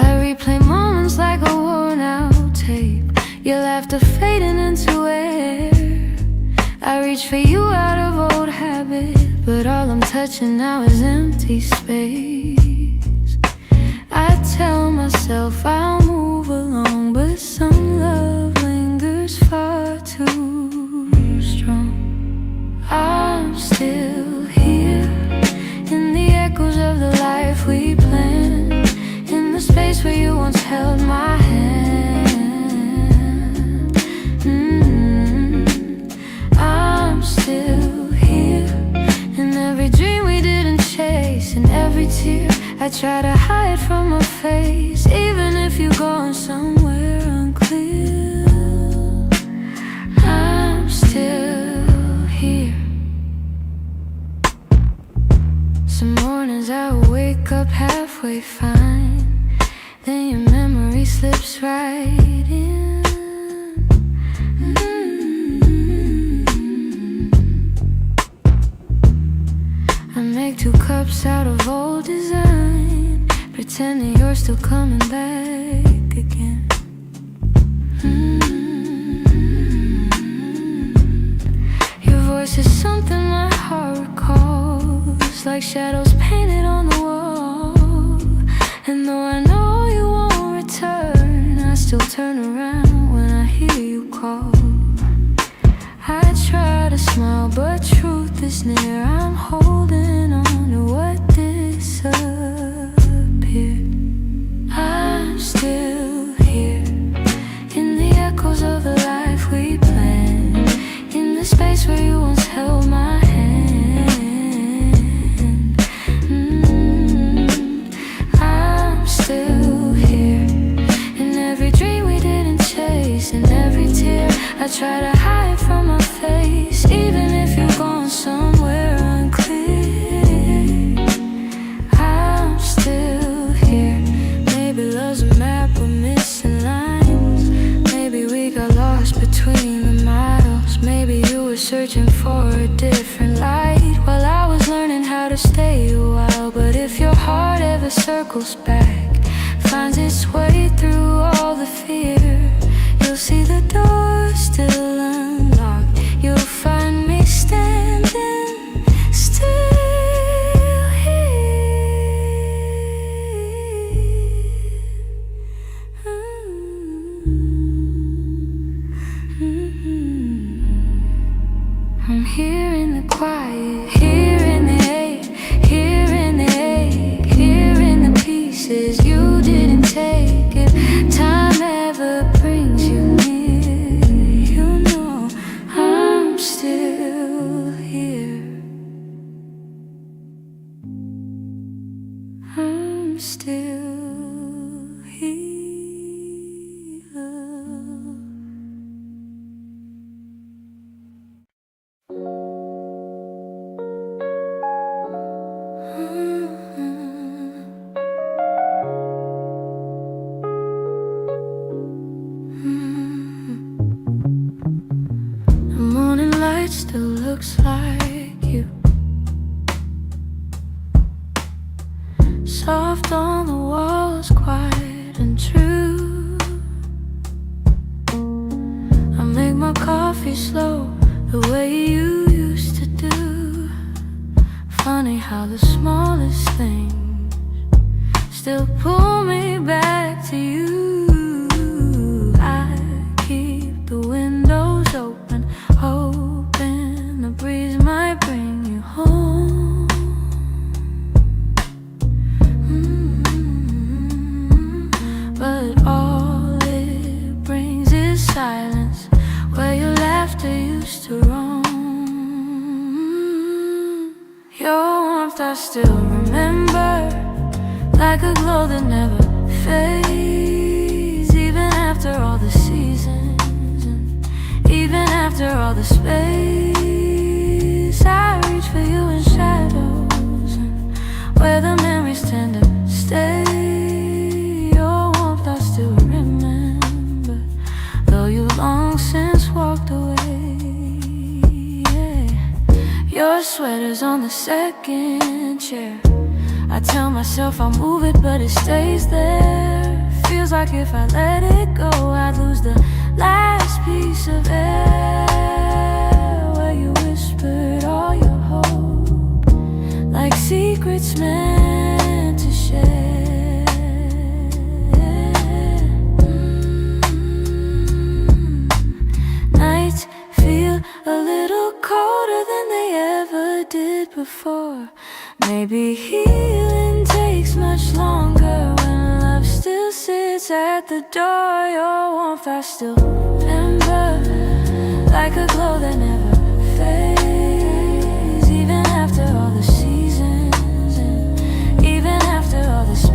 I replay moments like a worn out tape, your laughter fading into air. I reach for you out of old habit, but all I'm touching now is empty space. I tell myself I'll move along, but that some love lingers far too strong. I'm still here in the echoes of the life we planned, in the space where you once held my hand. I'm still here in every dream we didn't chase, in every tear I try to hide from my face. Even if you're going somewhere unclear, I'm still here. Some mornings I wake up halfway fine, then your memory slips right in. I make 2 cups out of old design, pretending you're still coming back again. Your voice is something my heart recalls, like shadows painted on the wall. And though I know you won't return, I still turn around when I hear you call. I try to smile, but truth is near. I'm holding on to what disappeared. I'm still here in the echoes of the life we planned, in the space where you once held my hand. I'm still here in every dream we didn't chase, in every tear I try to hide from my face. Even if you're going somewhere unclear, I'm still here. Maybe love's a map with missing lines, maybe we got lost between the miles. Maybe you were searching for a different light while I was learning how to stay a while. But if your heart ever circles back, finds its way through all the fear, you'll see the door still unlocked. You'll find me standing still here. I'm here in the quiet, here in the ache, here in the ache, here in the pieces you didn't take. If time ever brings you near, you know I'm still here. I'm still here. The morning light still looks like you, soft on the walls, quiet and true. I make my coffee slow, the way you used to do. Funny how the smallest things still pull me back to you. I keep the windows open, hoping the breeze might bring you home. But all it brings is silence, where your laughter used to roam. Your warmth I still remember, like a glow that never fades. Even after all the seasons, and even after all the space, I reach for you in shadows, and where the memories tend to stay. Your warmth I still remember, though you long since walked away. Yeah. Your sweater's on the second chair. I tell myself I'll move it, but it stays there. Feels like if I let it go, I'd lose the last piece of air, where you whispered all your hope, like secrets meant to share. a little colder than they ever did before. Maybe healing takes much longer when love still sits at the door. Your warmth I still remember, like a glow that never fades, even after all the seasons and even after all the space.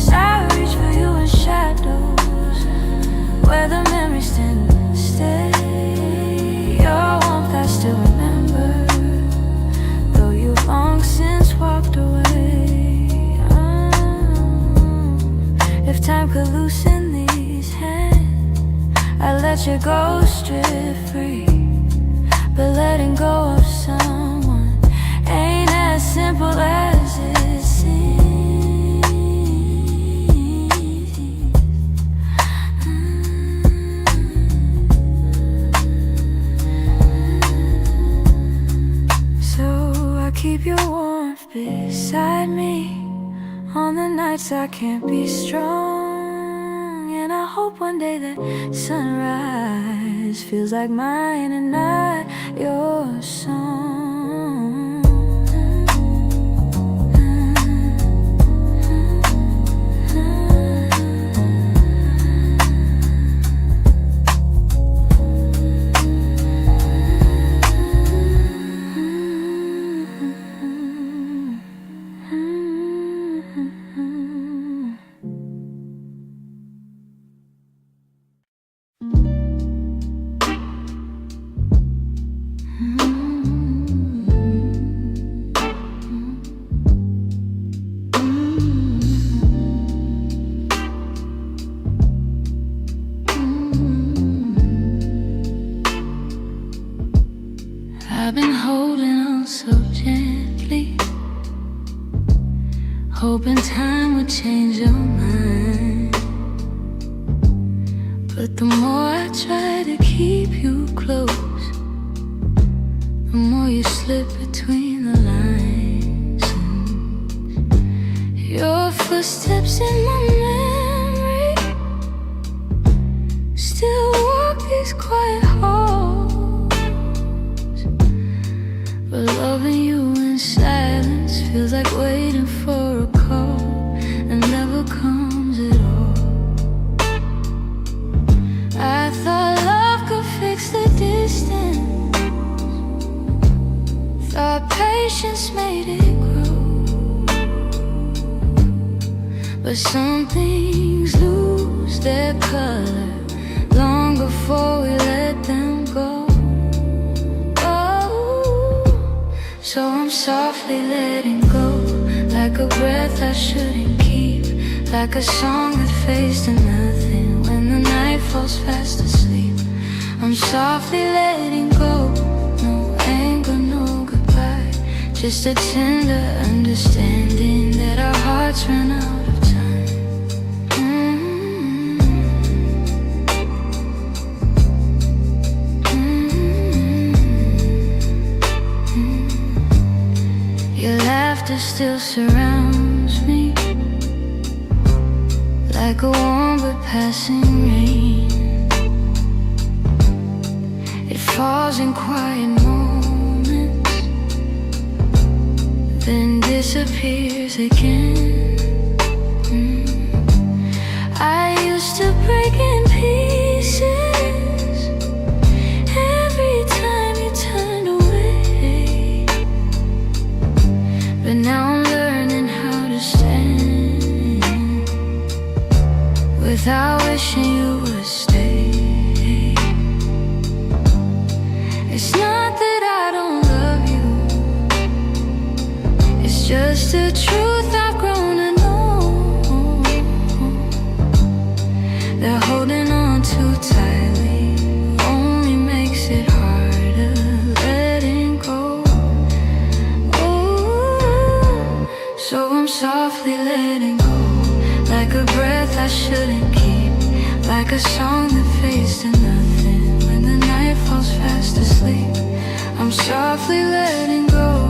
I reach for you in shadows where the memories tend to stay. Your warmth I still remember, though you've long since walked away. If time could loosen these hands, I'd let you go strip free. But letting go of someone ain't as simple as it seems. So I keep your warmth beside me on the nights I can't be strong. And I hope one day that sunrise feels like mine and not your song. I've been holding on so gently, hoping time would change your mind. But the more I try to keep you close, the more you slip between the lines. And your footsteps in my memory still walk these quiet halls. But loving you in silence feels like waiting for a call that never comes at all. I thought love could fix the distance, thought patience made it grow. But some things lose their color long before we let them go. So I'm softly letting go, like a breath I shouldn't keep, like a song that fades to nothing when the night falls fast asleep. I'm softly letting go, no anger, no goodbye, just a tender understanding that our hearts run out of time. Your laughter still surrounds me, like a warm but passing rain. It falls in quiet moments, then disappears again. I used to break in pieces every time you turned away, but now I'm learning how to stand without wishing you would stay. It's not that I don't love you, it's just the truth I've grown to know, that holding on too tightly only makes it harder letting go. Ooh, so I'm softly letting go, like a breath I shouldn't keep, like a song that fades to nothing when the night falls fast asleep. I'm softly letting go,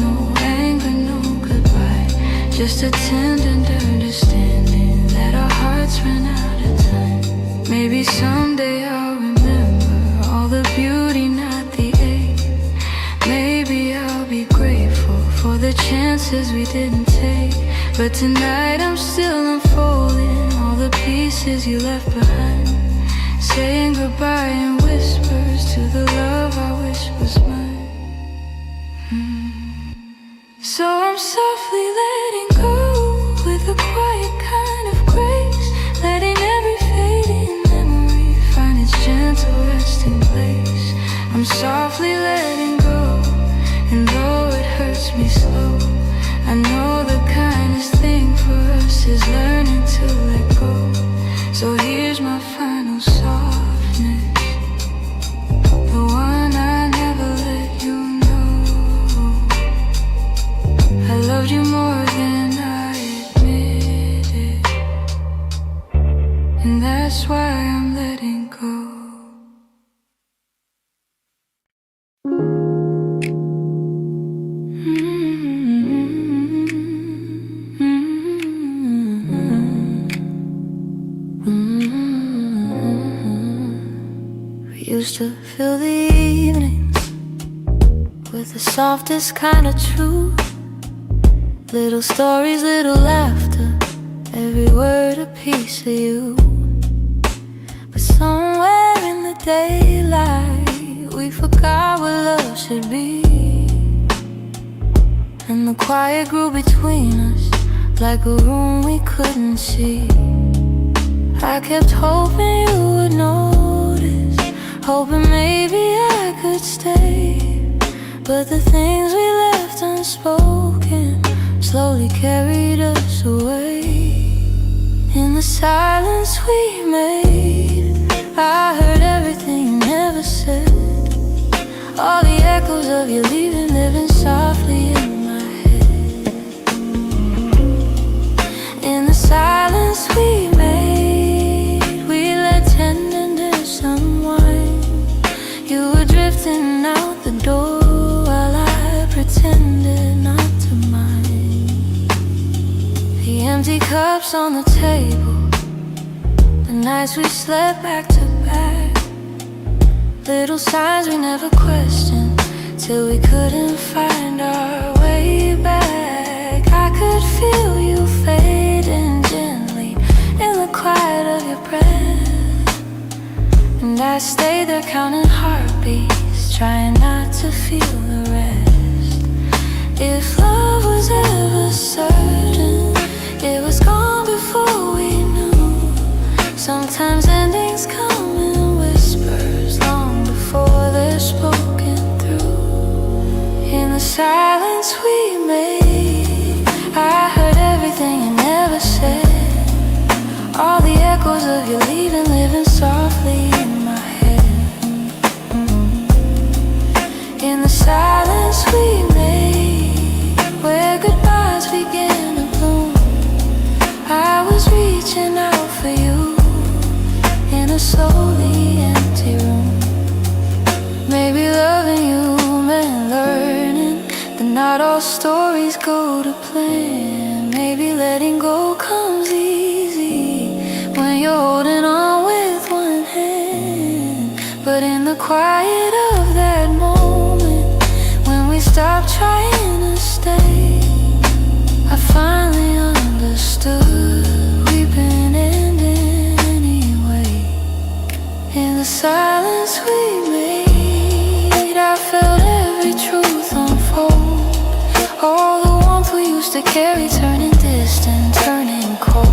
no anger, no goodbye, just a tender understanding that our hearts ran out of time. Maybe someday I'll remember all the for the chances we didn't take. But tonight I'm still unfolding all the pieces you left behind, saying goodbye in whispers to the love I wish was mine. So I'm softly letting go with a quiet kind of grace, letting every fading memory find its gentle resting place. I'm softly letting go, and though it hurts me slow, I know the kindest thing for us is learning to let go. So here's my final softness, the one I never let you know. I loved you more than I admitted, and that's why I'm letting go. Used to fill the evenings with the softest kind of truth. Little stories, little laughter, every word a piece of you. But somewhere in the daylight we forgot what love should be, and the quiet grew between us like a room we couldn't see. I kept hoping you would notice, hoping maybe I could stay. But the things we left unspoken slowly carried us away. In the silence we made, I heard everything you never said. All the echoes of you leaving living softly in my head. In the silence we made, we let tenderness unwind. You were drifting out the door while I pretended not to mind. The empty cups on the table, the nights we slept back to back, little signs we never questioned till we couldn't find our way back. I could feel you fading gently in the quiet of your breath, and I stayed there counting heartbeats, trying not to feel the rest. If love was ever certain, it was gone before we knew. Sometimes endings come in whispers long before they're spoken through. In the silence we made, I heard everything you never said. All the echoes of you leaving living softly in my head. In the silence we made, where goodbyes began to bloom, I was reaching out for you in a slowly empty room. Maybe loving you meant learning that not all stories go to plan. Maybe letting go comes easy when you're holding on with one hand. But in the quiet of that moment, when we stopped trying to stay, I finally understood we've been ending anyway. In the silence we made, I felt every truth unfold. All the warmth we used to carry turning distant, turning cold.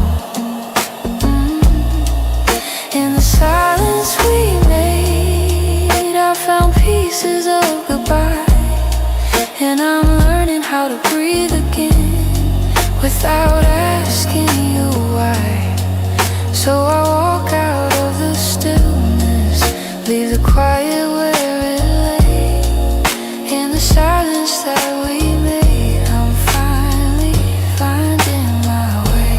In the silence we made, I found pieces of goodbye, and I'm learning how to breathe again without asking you why. So I walk out of the stillness, leave the quiet where it lay. In the silence that we made, I'm finally finding my way.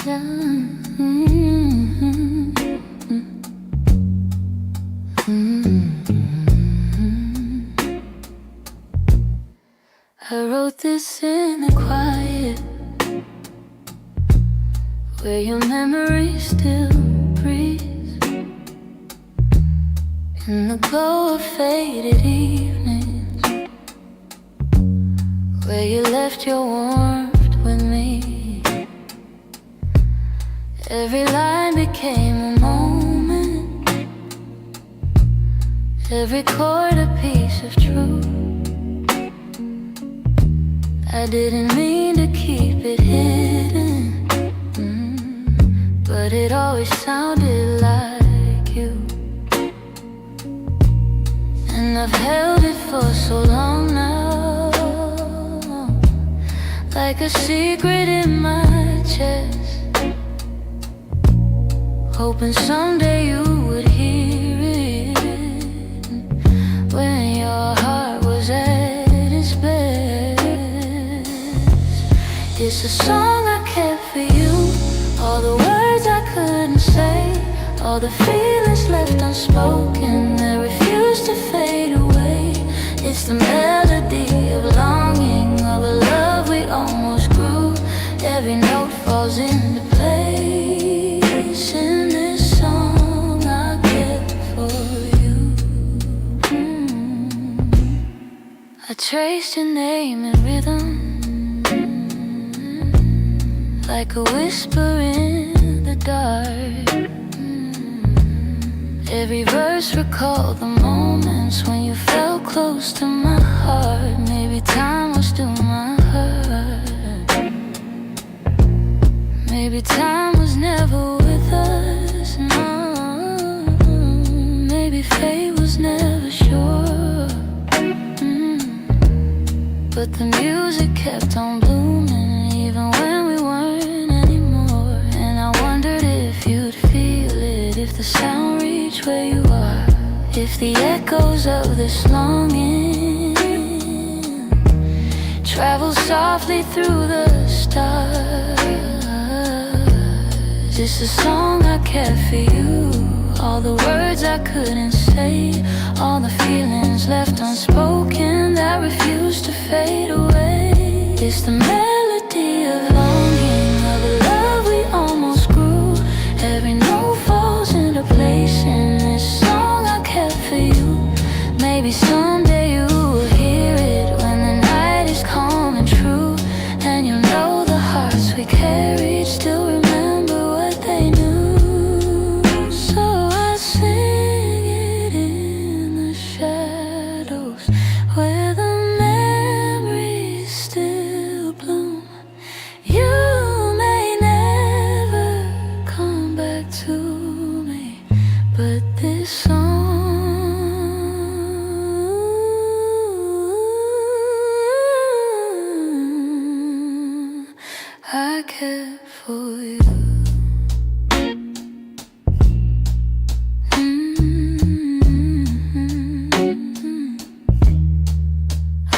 I wrote this in the quiet, where your memory still breathes, in the glow of faded evenings, where you left your warmth with me. Every line became a moment, every chord a piece of truth. I didn't mean to keep it hidden, but it always sounded like you. And I've held it for so long now, like a secret in my chest, hoping someday you would hear it, when your heart was at its best. It's a song I kept for you, all the words I couldn't say, all the feelings left unspoken that refuse to fade away. It's the melody of longing, of a love we almost grew. Every note falls into place in this song I kept for you. I traced your name in rhythm, like a whisper in the dark. Every verse recalled the moments when you felt close to my heart. Maybe time was still my hurt. Maybe time was never with us, no. Maybe fate was never sure. But the music kept on blooming, even when we weren't anymore. And I wondered if you'd feel it, if the sound reached where you are, if the echoes of this longing travel softly through the stars. It's a song I kept for you, all the words I couldn't say, all the feelings left unspoken that refuse to fade away. It's the melody of longing, of a love we almost grew. Every note falls into place in this song I kept for you. Maybe someday you will hear it when the night is calm and true, and you'll know the hearts we carried still remember what they knew. So I sing it in the shadows, where the memories still bloom. You may never come back to me, but this song I kept for you.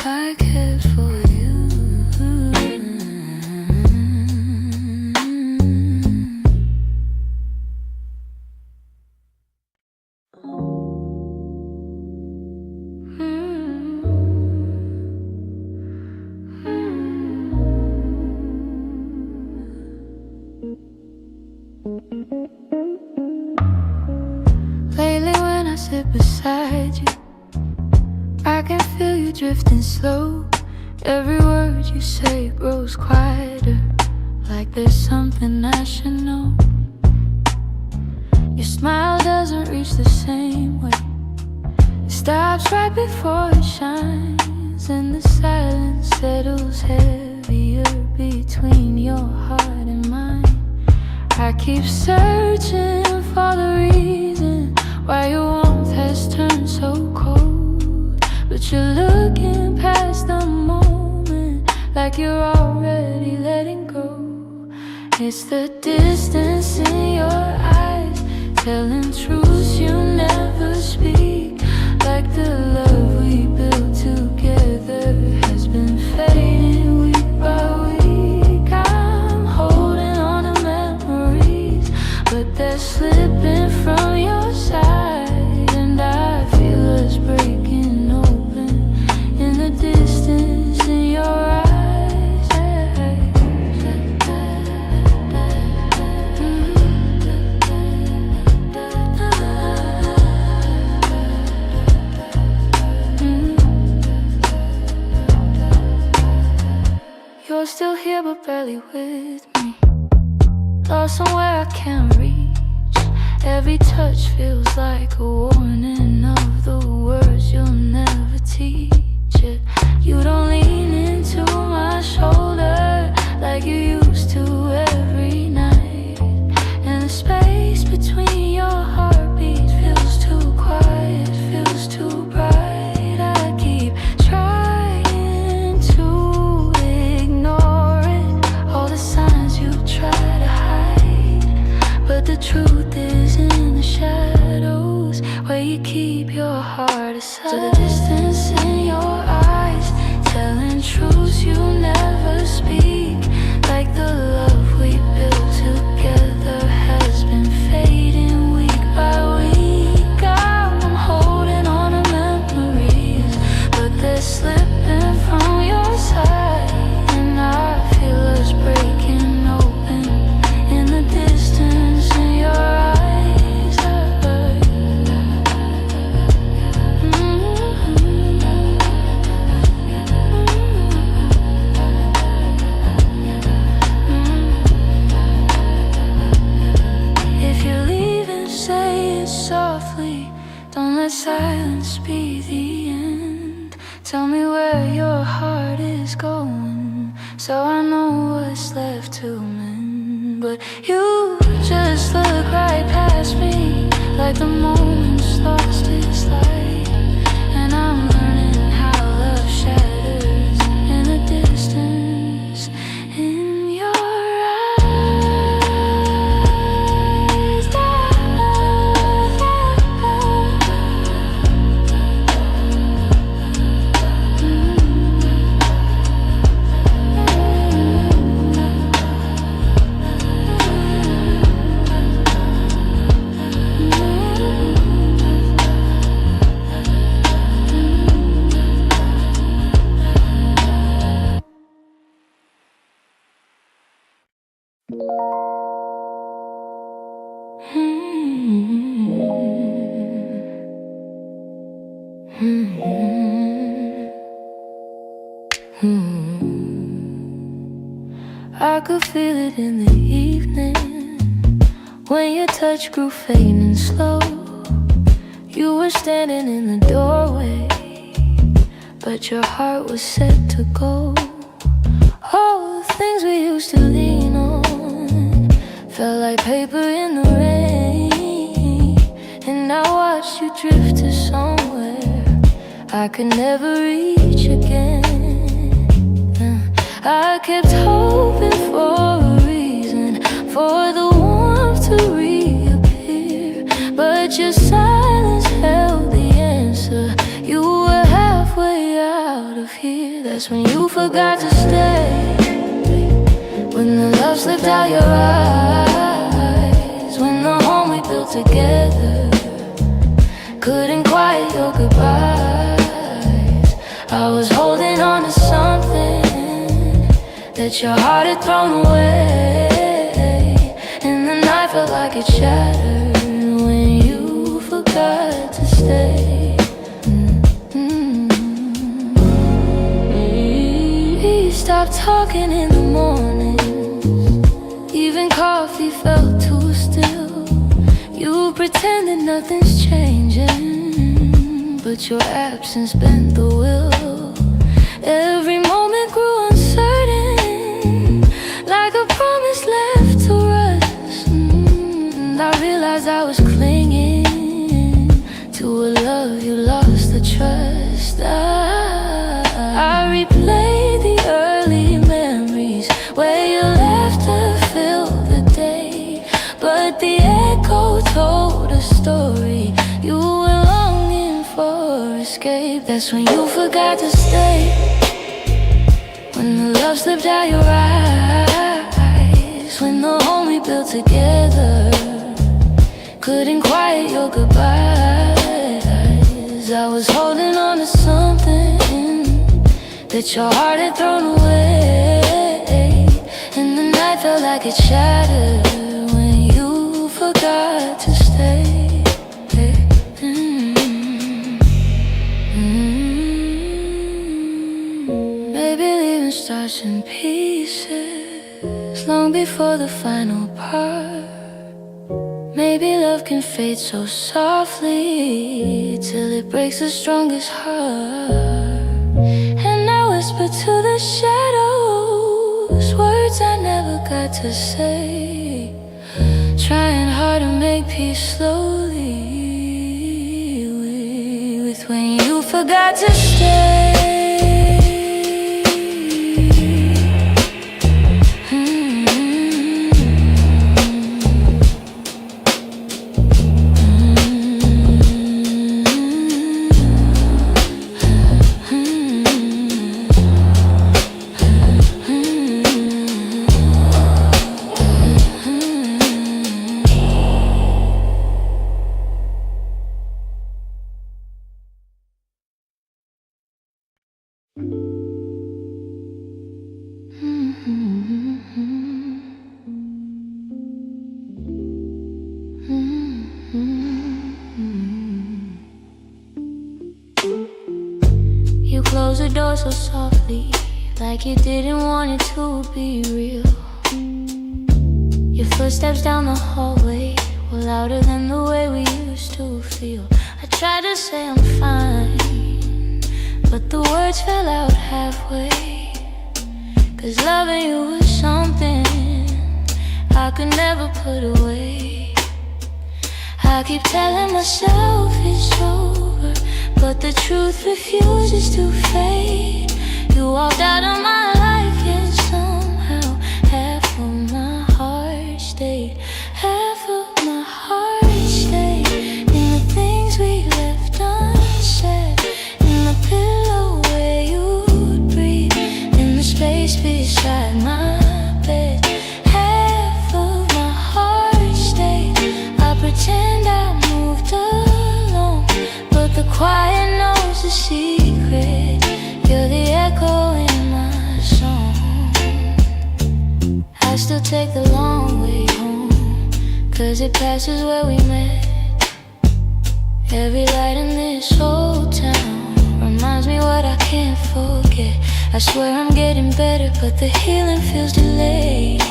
I cared for you. Lately when I sit beside you, I can feel you drifting slow. Every word you say grows quieter, like there's something I should know. Your smile doesn't reach the same way, it stops right before it shines, and the silence settles heavier between your heart and mine. I keep searching for the reason why your warmth has turned so cold, but you're looking past the moment, like you're already letting go. It's the distance in your eyes, telling truths you never speak, like the love we built together has been fading week by week. I'm holding on to memories barely with me. Lost somewhere I can't reach. Every touch feels like a warning of the words you'll never teach it. You don't lean into my shoulder like you used to every night. And the space between your heartbeats feels too quiet, feels too bright. I keep trying to ignore it, all the signs you try to hide. But the truth is in the shadows, where you keep your heart aside. To the distance in your eyes, telling truths you never speak. Like the love we built together has been fading week by week. I'm holding on to memories, but they're slipping from your side. And I feel us breaking open in the distance in your eyes. If you're leaving, say it softly. Don't let silence be the end. Tell me where your heart is going, so I know what's left to mend. But you just look right past me, like the moment's lost its light. And I'm learning how love shatters in the distance in your eyes. I could feel it in the evening, when your touch grew faint and slow. You were standing in the doorway, but your heart was set to go. All the things we used to lean on felt like paper in the rain. And I watched you drift to somewhere I could never reach again. I kept hoping for a reason for the warmth to reappear, but your silence held the answer. You were halfway out of here. That's when you forgot to stay, when the love slipped out your eyes, when the home we built together couldn't quiet your goodbyes. I was holding on to something that your heart had thrown away, and the night felt like it shattered when you forgot to stay. We stopped talking in the morning, even coffee felt too still. You pretended nothing's changing, but your absence bent the will. Every moment grew uncertain, like a promise left to rust. And I realized I was clinging to a love you lost the trust. I replayed the early memories where your laughter filled the day, but the echo told a story. You were longing for escape. That's when you forgot to stay, when the love slipped out your eyes, when the home we built together couldn't quiet your goodbyes. I was holding on to something that your heart had thrown away, and the night felt like it shattered when you forgot to stay. Maybe leaving starts in pieces, for the final part. Maybe love can fade so softly till it breaks the strongest heart. And I whisper to the shadows words I never got to say, trying hard to make peace slowly with when you forgot to stay. You closed the door so softly, like you didn't want it to be real. Your footsteps down the hallway were louder than the way we used to feel. I tried to say I'm fine, but the words fell out halfway. Cause loving you was something I could never put away. I keep telling myself it's over, but the truth refuses to fade. You walked out of my life, yet somehow half of my heart stayed. Half of my heart stayed in the things we left unsaid, in the pillow where you'd breathe, in the space beside my bed. Half of my heart stayed. I pretend I moved along, but the quiet knows the secret. You're the echo in my song. I still take the long way home, cause it passes where we met. Every light in this whole town reminds me what I can't forget. I swear I'm getting better, but the healing feels delayed.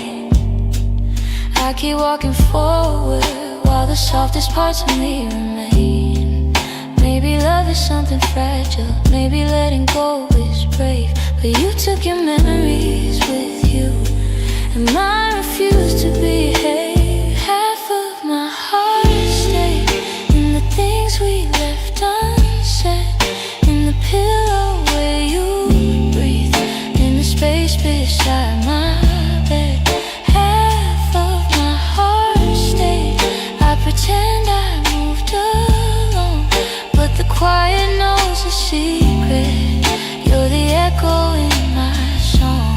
I keep walking forward while the softest parts of me remain. Maybe love is something fragile, maybe letting go is brave, but you took your memories with you, and mine refused to behave. Half of my heart stayed in the things we left unsaid, in the pillow where you breathe, in the space beside my bed. Half of my heart stayed. I pretend I moved along, but the quiet knows the secret. You're the echo in my song.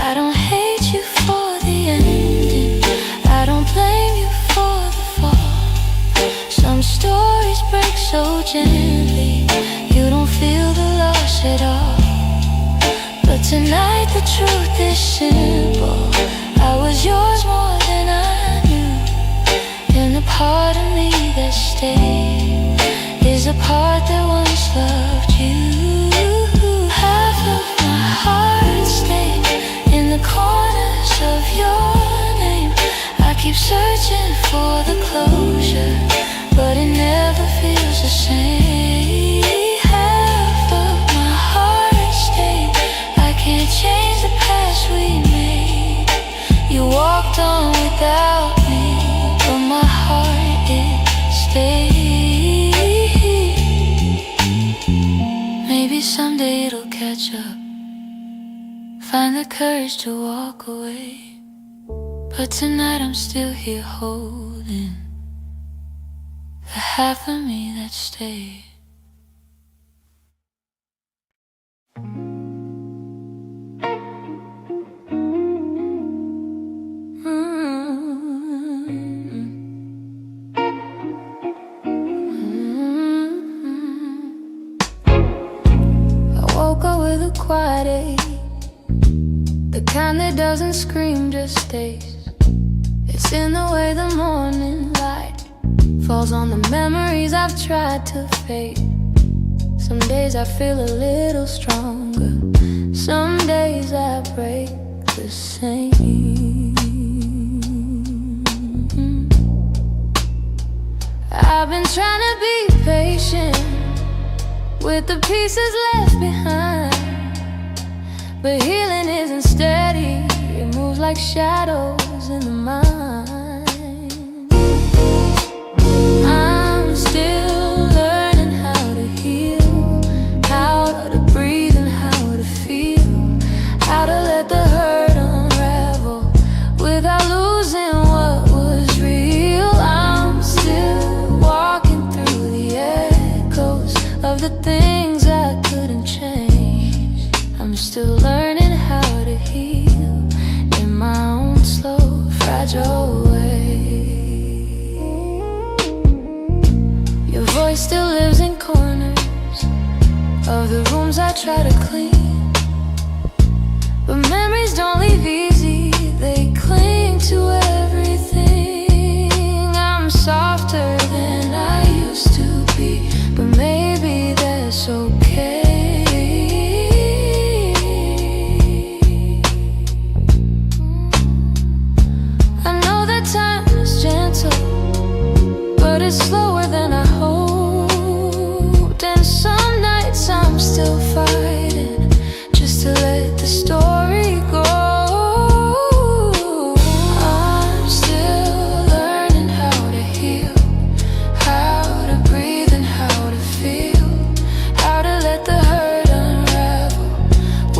I don't hate you for the ending, I don't blame you for the fall. Some stories break so gently, you don't feel the loss at all. But tonight the truth is simple, I was yours more than I knew. And the part of me that stayed is a part that once loved you. Half of my heart stayed in the corners of your name. I keep searching for the closure, but it never feels the same. Half of my heart stayed. I can't change the past we made. You walked on without me, but my heart, it stayed. Maybe someday it'll catch up, find the courage to walk away. But tonight I'm still here holding the half of me that stayed. I woke up with a quiet ache, the kind that doesn't scream, just stays. It's in the way the morning light falls on the memories I've tried to fade. Some days I feel a little stronger, some days I break the same. with the pieces left behind. But healing isn't steady, it moves like shadows in the mind. I'm still learning how to heal, how to breathe and how to feel, how to let the hurt unravel without losing what was real. I'm still walking through the echoes of the things I couldn't change. I'm still learning how to heal in my own slow, fragile way. Your voice still lives in corners of the rooms I try to clean, but memories don't leave easy, they cling to everything. I'm softer than I used to be, but maybe that's okay. I know that time is gentle, but it's slower than I hoped. And some nights I'm still fighting just to let the story go. I'm still learning how to heal, how to breathe and how to feel, how to let the hurt unravel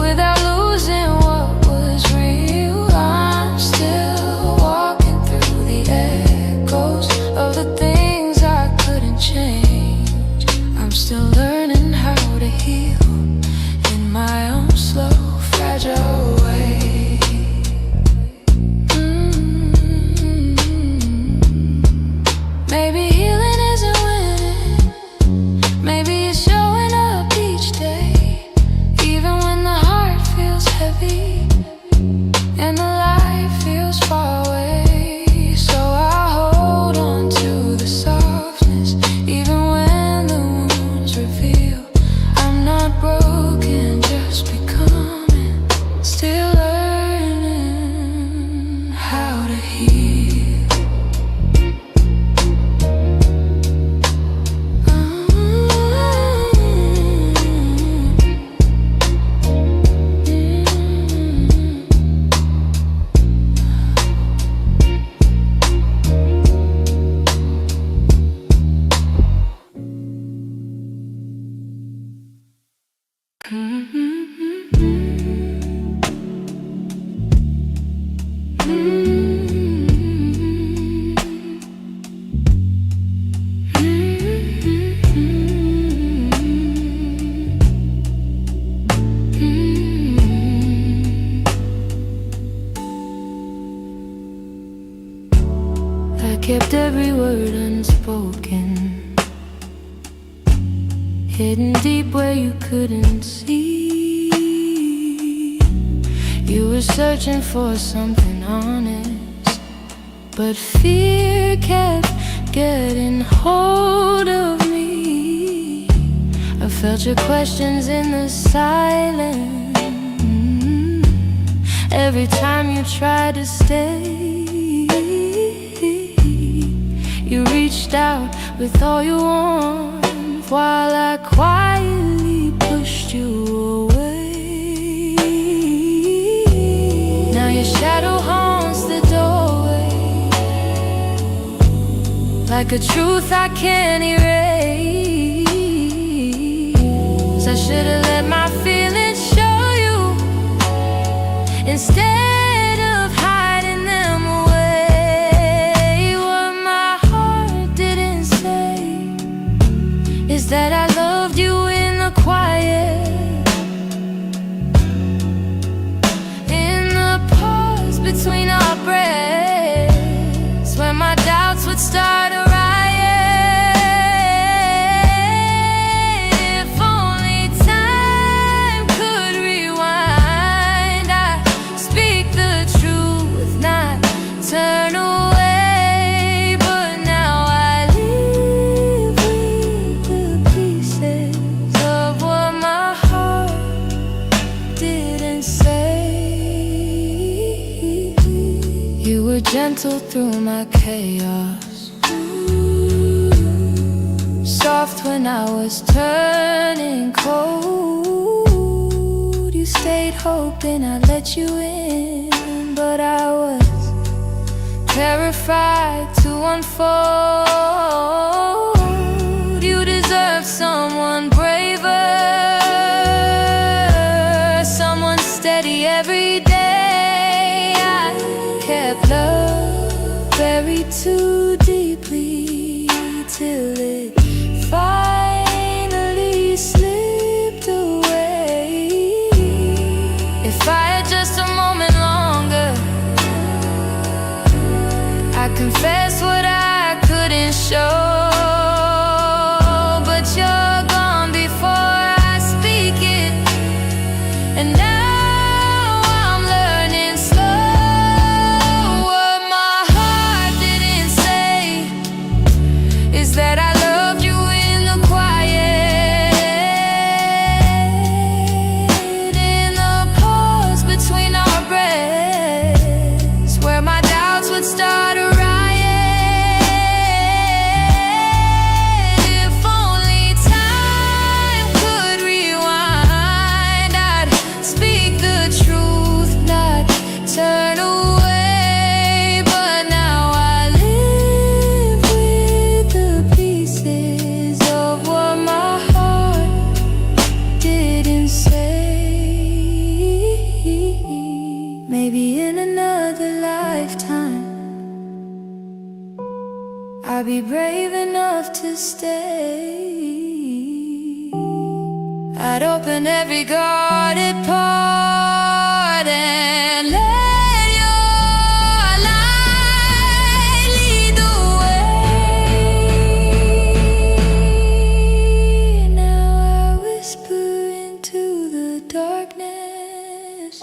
without losing what was real. I'm still walking through the echoes of the things I couldn't change. I'm still learning how to heal in my own slow, fragile way. Maybe healing isn't winning, maybe it's showing up each day, even when the heart feels heavy and the light feels far away. So I hold on to the softness, even when the wounds reveal I'm not broken, just becoming, still learning how to heal. I kept every word unspoken, hidden deep where you couldn't see. You were searching for something honest, but fear kept getting hold of me. I felt your questions in the silence every time you tried to stay. You reached out with all your warmth while I quietly pushed you away. Now your shadow haunts the doorway, like a truth I can't erase. I should've let my feelings show you instead of hiding them away. What my heart didn't say is that I loved you in the quiet, in the pause between our breaths, when my doubts would start a riot. If only time could rewind, I'd speak the truth, not turn away. But now I live with the pieces of what my heart didn't say. You were gentle through my chaos, soft when I was turning cold. You stayed hoping I'd let you in, but I was terrified to unfold. You deserve someone braver, someone steady every day. I kept love buried too deeply till it finally slipped away. If I had just a moment longer, I confess what I couldn't show. But you're gone before I speak it, and now I'm learning slow. What my heart didn't say is that I loved you in the quiet, in the pause between our breaths, where my doubts would start a riot. If only time could rewind, I'd speak the truth, not turn away. But now I live with the pieces of what my heart didn't say. Maybe in another lifetime I'll be brave enough to stay. I'd open every guarded part and let your light lead the way. Now I whisper into the darkness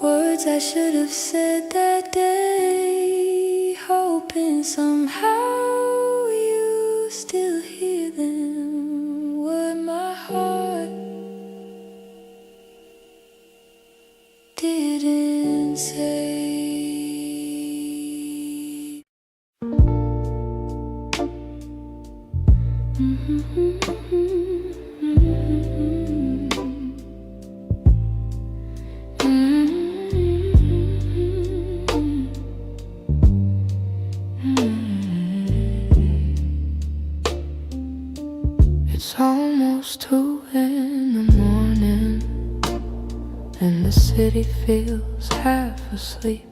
words I should have said that day, hoping somehow you still hear them. What my heart didn't say. It's almost 2 in the morning, and the city feels half asleep.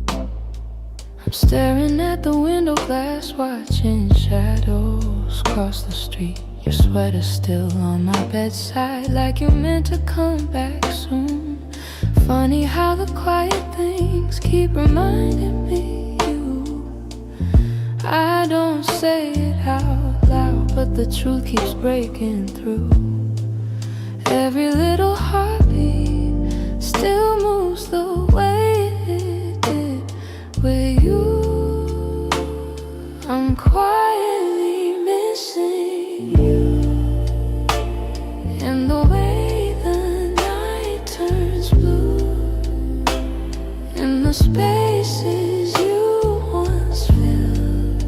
I'm staring at the window glass, watching shadows cross the street. Your sweater's still on my bedside, like you're meant to come back soon. Funny how the quiet things keep reminding me you. I don't say it out loud, but the truth keeps breaking through. Every little heartbeat still moves the way it did with you. I'm quietly missing you, and the way the night turns blue, in the spaces you once filled,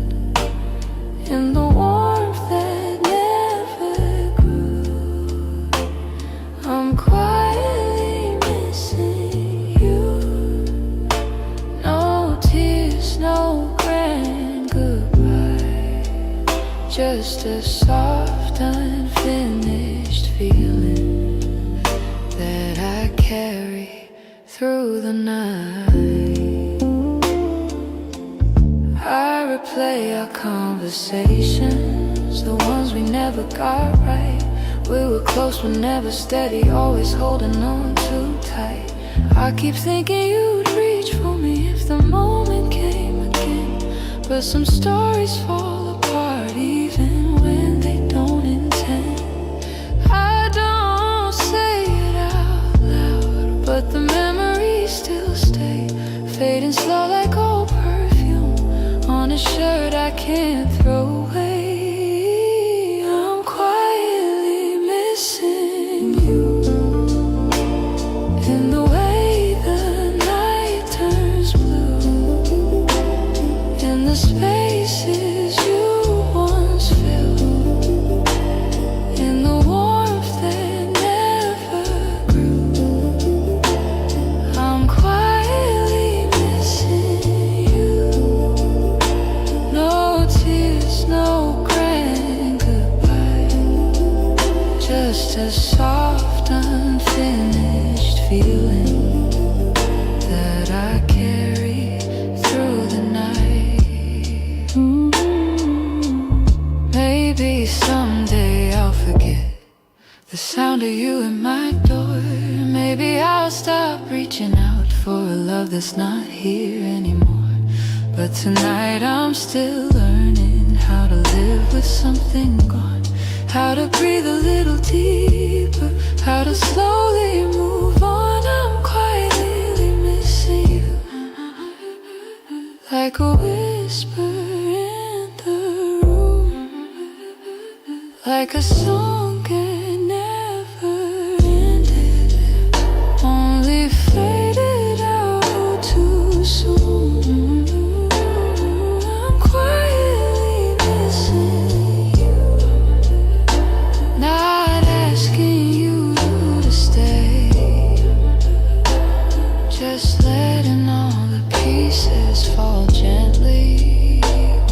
in the warmth that never grew. I'm quietly missing you. No tears, no grand goodbye, just a soft, unfinished feeling that I carry through the night. I replay our conversations, the ones we never got right. We were close but never steady, always holding on too tight. I keep thinking you'd reach for me if the moment came again, but some stories fall apart even when they don't intend. I don't say it out loud, but the memories still stay, fading slow like old perfume on a shirt I can't throw away. I'm quietly missing you, in the way the night turns blue, in the spaces you once the sound of you at my door. Maybe I'll stop reaching out for a love that's not here anymore. But tonight I'm still learning how to live with something gone, how to breathe a little deeper, how to slowly move on. I'm quietly missing you, like a whisper in the room, like a song that never ended, only faded out too soon. I'm quietly missing you, not asking you to stay, just letting all the pieces fall gently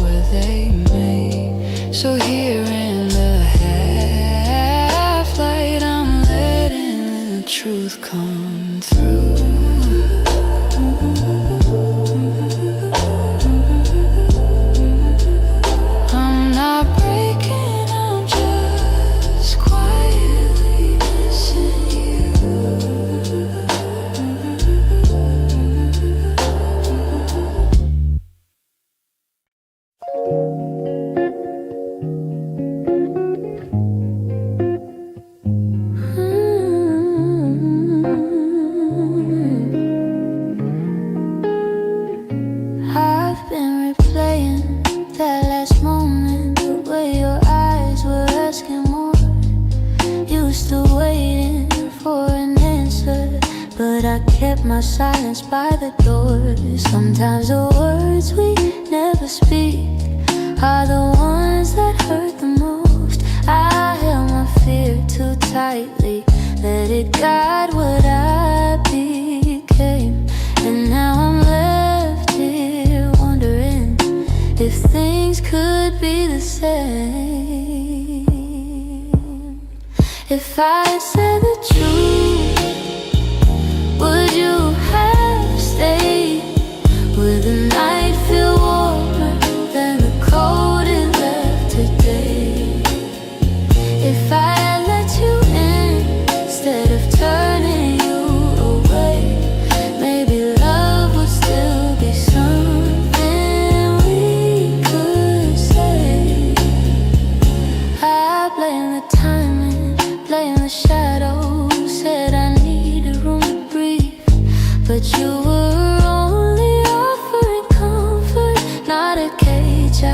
where they may. So here in the half light, I'm letting the truth come through. I'm not breaking, I'm just quietly missing you. I've been replaying that last moment, the way your eyes were asking more. You still waiting for an answer, but I kept my silence by the door. Sometimes the words we never speak are the ones that hurt the most. I held my fear too tightly, let it guide what I became. And now I'm left here wondering if things could be the same. If I had said the truth, would you have stayed? Would the night feel warmer than the cold it left today? If I had let you in instead of turning you away, maybe love would still be something we could say. I blame the timing, blame the shadows, said I needed room to breathe, but you were only offering comfort, not a cage. I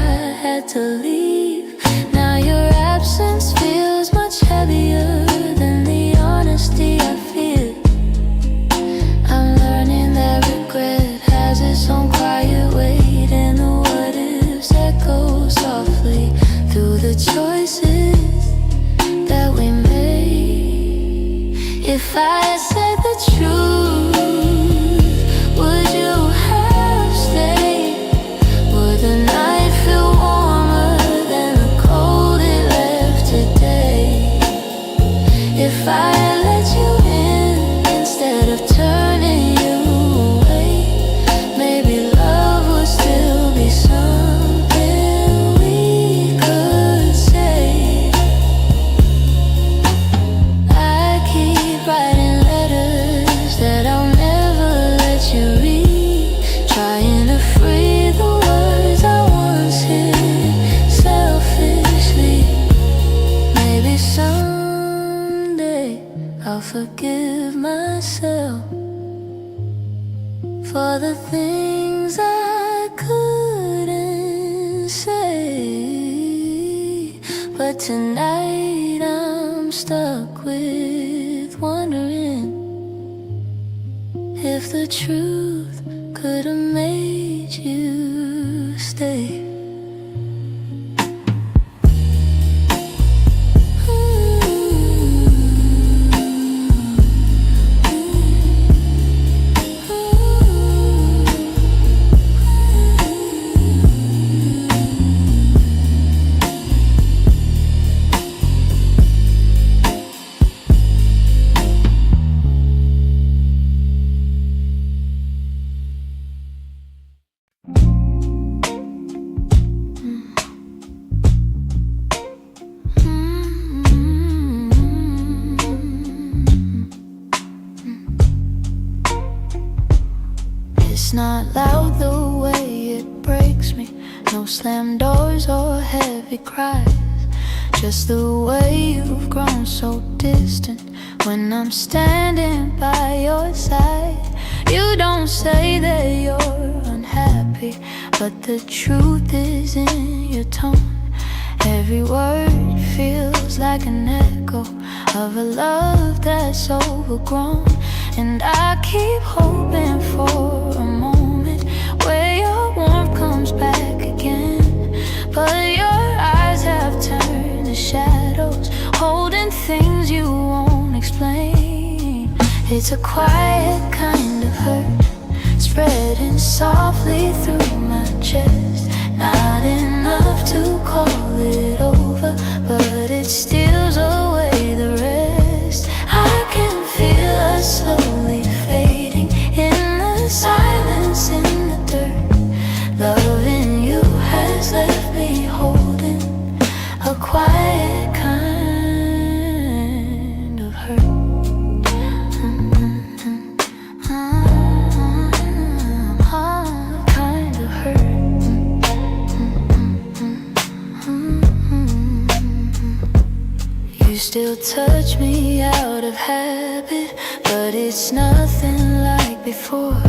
had to leave. Now your absence feels much heavier than the honesty I feel. I'm learning that regret has its own quiet weight, and the what ifs echo softly through the choices that we made. If I had said the truth, would you have stayed? Would the night feel warmer than the cold it left today? If I had let you in instead of turning you away, maybe love would still be something we could say. I keep writing letters that I'll never let you read, trying to free the words I once hid selfishly. Maybe someday I'll forgive myself for the things I couldn't say. But tonight I'm stuck with wondering if the truth could have made you stay. not loud the way it breaks me. No slammed doors or heavy cries. Just the way you've grown so distant when I'm standing by your side. You don't say that you're unhappy, but the truth is in your tone. Every word feels like an echo of a love that's overgrown. And I keep hoping for a moment where your warmth comes back again. But your eyes have turned to shadows, holding things you won't explain. It's a quiet kind of hurt, spreading softly through my chest. Not enough to call it over, but it steals away the rest. I can feel us slowly fading in the silence, in the dirt. Loving you has left me holding a quiet kind of hurt. Kind of hurt. You still touch me out of habit, but it's nothing like before.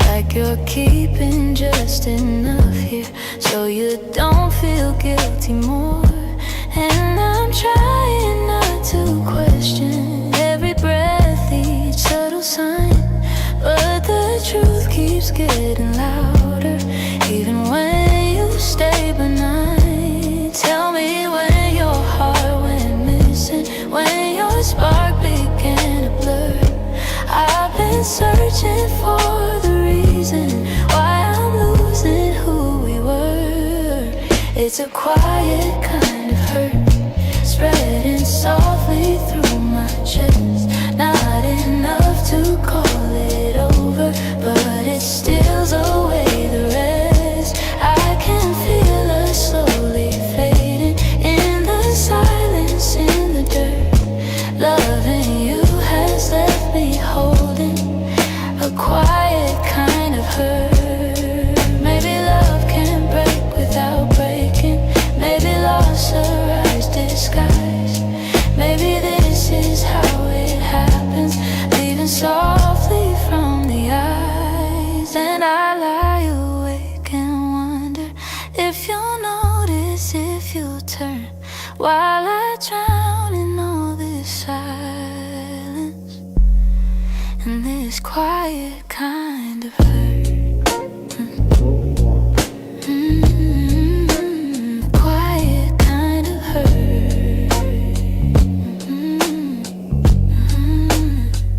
Like you're keeping just enough here so you don't feel guilty more. And I'm trying not to question every breath, each subtle sign, but the truth keeps getting louder even when you stay benign. Tell me when your heart went missing, when your spark began to blur. I've been searching for the reason why I'm losing who we were. It's a quiet kind of hurt, spreading softly through my chest. Not enough to call it over, but it steals away the rest. I can feel us slowly fading in the silence, in the dirt. Loving you has left me holding a quiet kind of hurt. Maybe love can break without breaking. Maybe loss arrives disguised. Maybe this is how it happens, leaving softly from the eyes. And I lie awake and wonder if you'll notice, if you'll turn, while I drown in all this silence and this quiet kind of hurt. Quiet kind of hurt.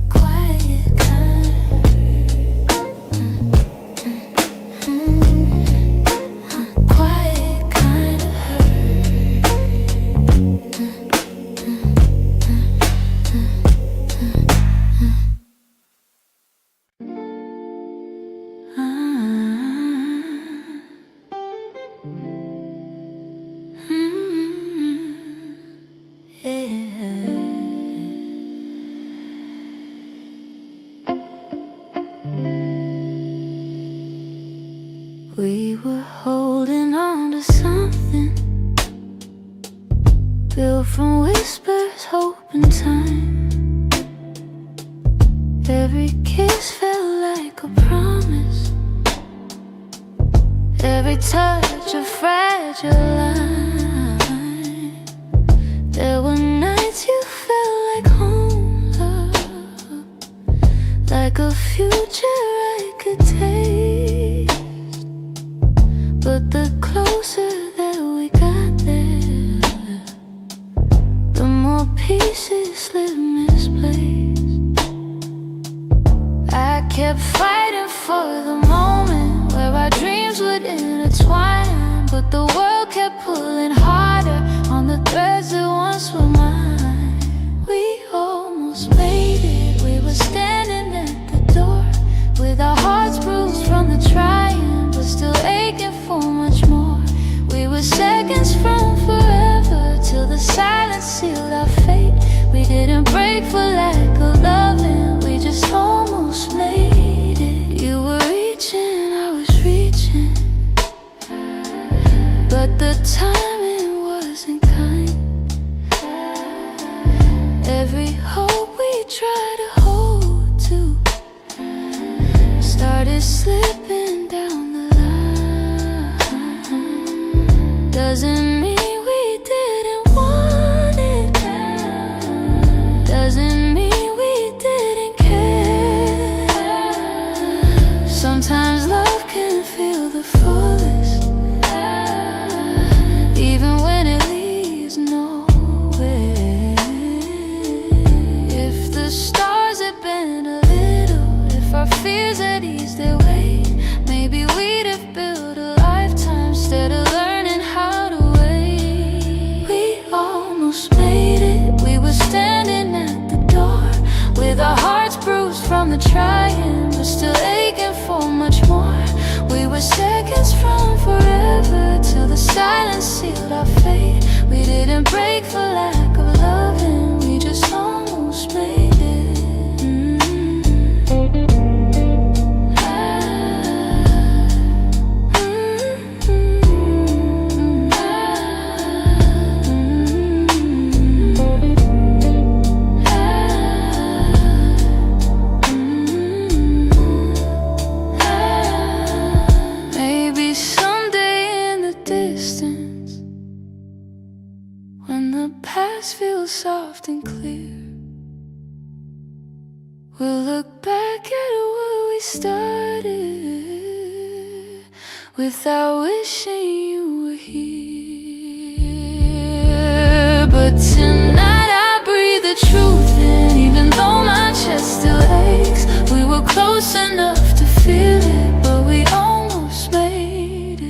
Quiet kind of quiet kind of We were holding on to something built from whispers, hope, and time. Every kiss felt like a promise, every touch a fragile line. There were nights you felt like home, love, like a future I could taste. But the closer that we got there, the more pieces slid misplaced. I kept fighting for the moment where our dreams would intertwine, but the world kept pulling harder on the threads that once were mine. We almost made it, we were standing at the door with our hearts bruised from the trying, but still aching for much more. We were seconds from forever till the silence sealed our fate. We didn't break for lack of loving, we just almost made it. You were reaching trying, but still aching for much more. We were seconds from forever, till the silence sealed our fate. We didn't break for lack of loving, we just almost made it. Maybe someday in the distance, when the past feels soft and clear, we'll look back at what we started, without wishing you were here. But tonight I breathe the truth in, even though my chest still aches. We were close enough to feel it, but we almost made it.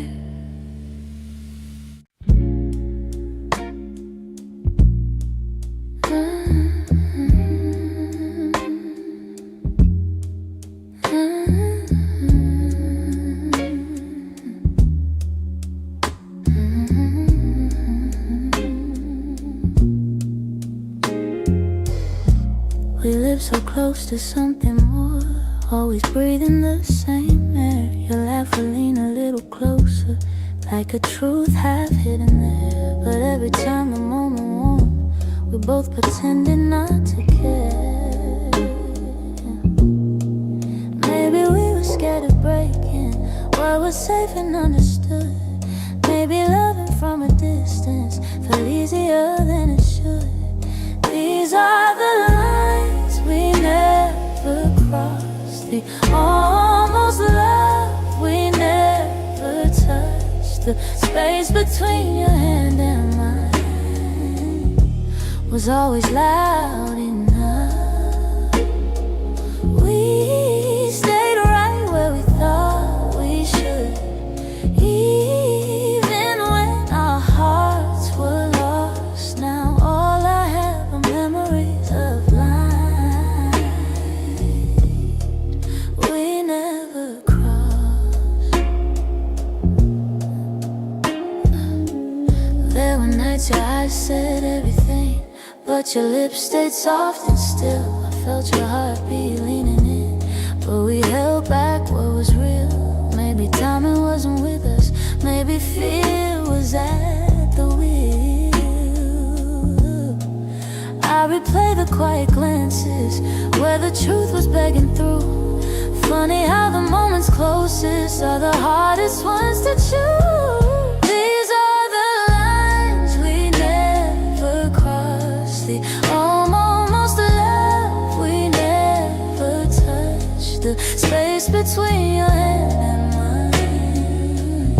We live so close to something more, always breathing the same air. Your laugh will lean a little closer, like a truth half hidden there. But every time the moment won't, we both pretending not to care. Maybe we were scared of breaking what was safe and understood. Maybe loving from a distance felt easier than it should. These are the lines we never crossed, the almost love we never touched. The space between your hand and mine was always loud enough. We stayed right where we thought we should, even when our hearts were lost. Now all I have are memories of lines we never crossed. There were nights your eyes said everything, but your lips stayed soft and still. I felt your heartbeat leaning in, but we held back what was real. Maybe timing wasn't with us, maybe fear was at the wheel. I replay the quiet glances where the truth was begging through. Funny how the moments closest are the hardest ones to choose. These are the lines we never crossed, the almost love we never touched. The space between your hand and mine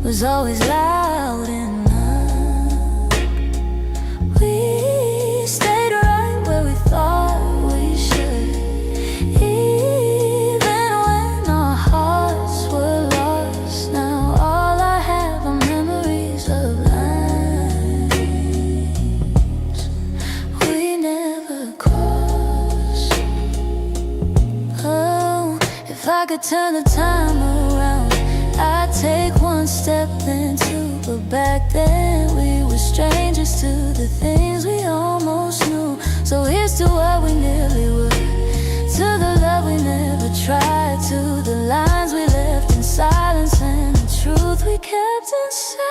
was always loud enough. We stayed right where we thought we should, even when our hearts were lost. Now all I have are memories of lines we never crossed. Oh, if I could turn the time around, I'd take one step then two. But back then we were strangers to the things we almost knew. So here's to what we nearly were, to the love we never tried, to the lines we left in silence and the truth we kept inside.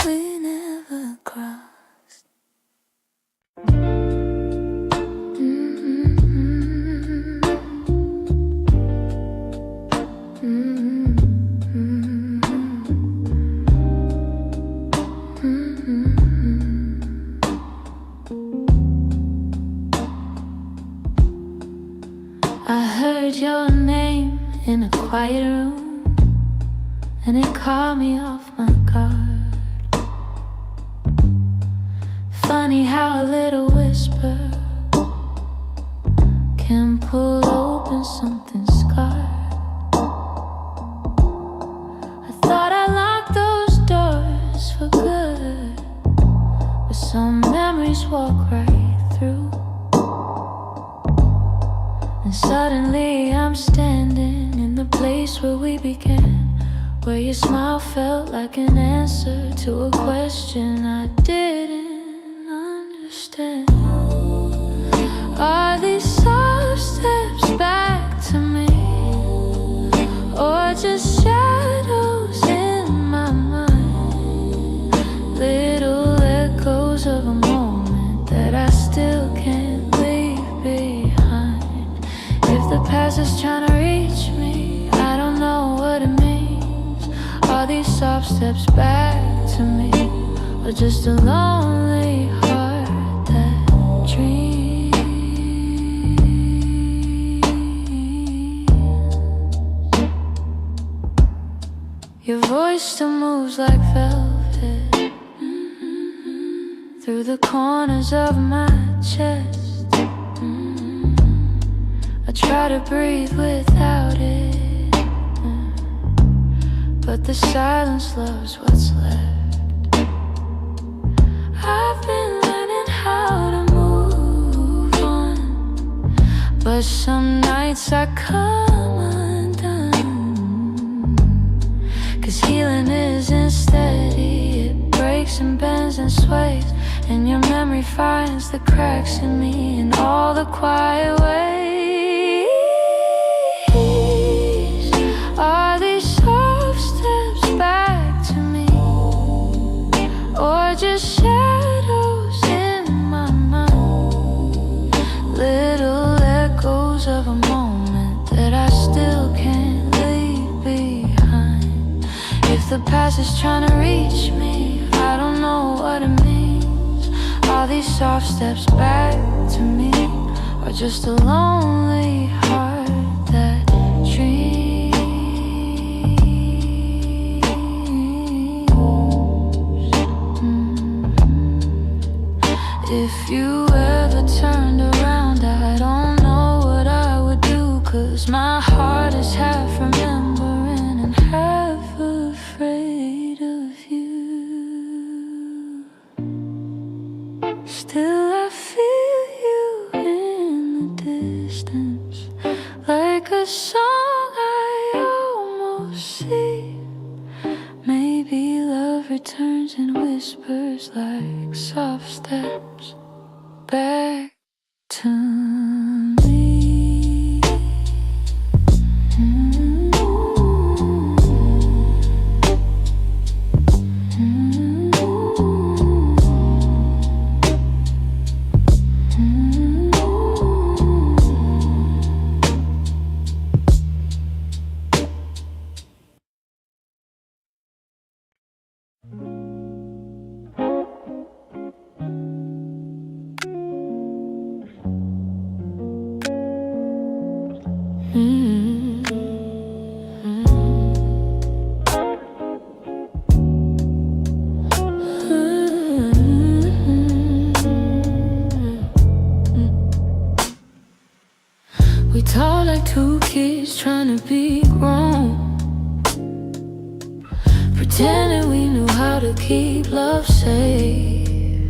We never crossed. I heard your name in a quiet room, and it caught me off my guard. Funny how a little whisper pull open something scarred. I thought I locked those doors for good, but some memories walk right through. And suddenly I'm standing in the place where we began, where your smile felt like an answer to a question I didn't understand. Are these soft steps back to me, or just shadows in my mind? Little echoes of a moment that I still can't leave behind. If the past is trying to reach me, I don't know what it means. Are these soft steps back to me, or just a lonely heart that dreams? Your voice still moves like velvet through the corners of my chest. I try to breathe without it, but the silence loves what's left. I've been learning how to move on, but some nights I come undone. 'Cause healing isn't steady, it breaks and bends and sways, and your memory finds the cracks in me in all the quiet ways. Are these soft steps back to me, or just shadows in my mind? Little echoes of a moment that I still can't leave behind. If the past is trying to reach me, I don't know what it means. Are these soft steps back to me, or just a lonely heart that dreams? If you ever turned around, I don't know what I would do, 'cause my heart is half remembering and half afraid of you. Still I feel you in the distance, like a song I almost see. Maybe love returns and whispers like soft steps back to me. We talk like two kids trying to be grown, pretending we knew how to keep love safe.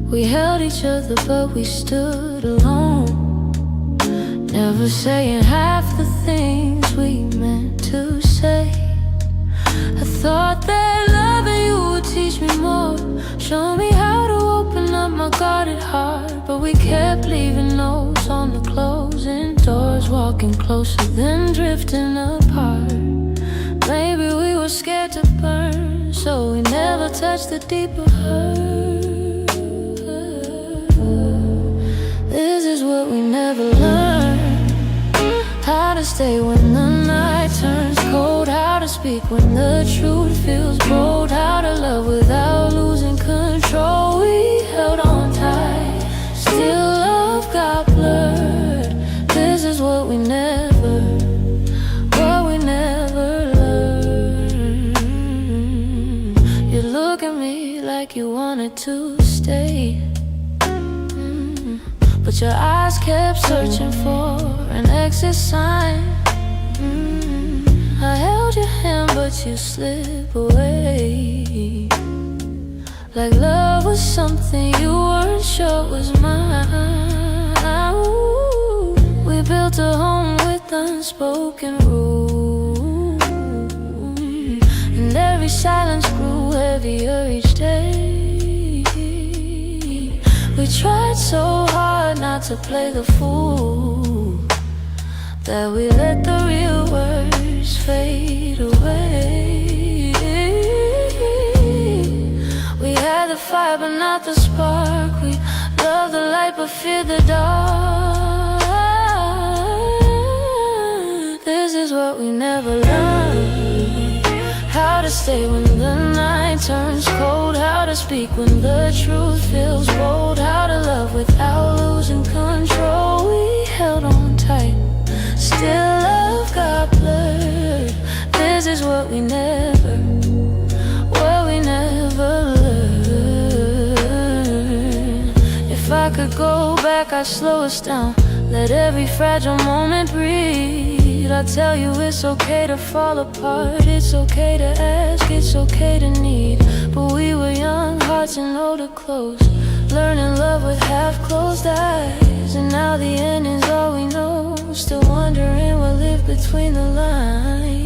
We held each other but we stood alone, never saying half the things we meant to say. I thought that loving you would teach me more, show me how to open up my guarded heart, but we kept leaving notes on the closing doors, walking closer then drifting apart. Maybe we were scared to burn, so we never touched the deeper hurt. This is what we never learned, how to stay when the night turns cold, how to speak when the truth feels bold, how to love without losing control. We held on tight, still love got blurred. This is what we never learned. You look at me like you wanted to stay, but your eyes kept searching for an exit sign. I held your hand, but you slipped away, like love was something you weren't sure was mine. Ooh, we built a home with unspoken rules, and every silence grew heavier each day. We tried so hard not to play the fool, that we let the real words fade away. We had the fire but not the spark. We loved the light but feared the dark. This is what we never learned: how to stay when the night turns cold, how to speak when the truth feels bold, how to love without losing control. We held on tight, still love got blurred. This is what we never learned. If I could go back, I'd slow us down, let every fragile moment breathe. I'd tell you it's okay to fall apart, it's okay to ask, it's okay to need. But we were young, hearts and older clothes, learning love with half-closed eyes. And now the end is all we know, still wondering what lived between the lines.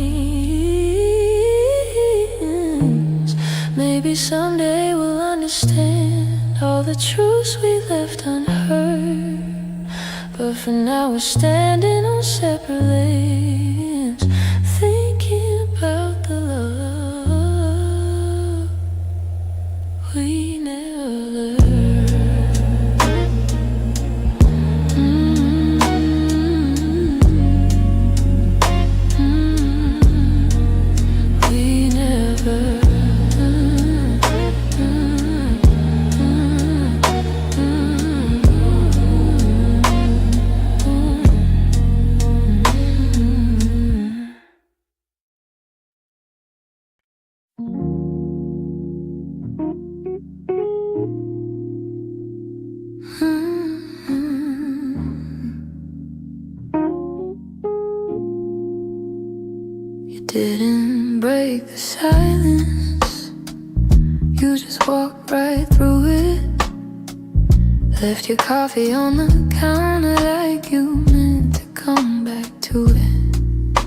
Maybe someday we'll understand all the truths we left unheard, but for now we're standing on separate lanes, thinking about the love we never learned. You didn't break the silence, you just walked right through it. Left your coffee on the counter like you meant to come back to it.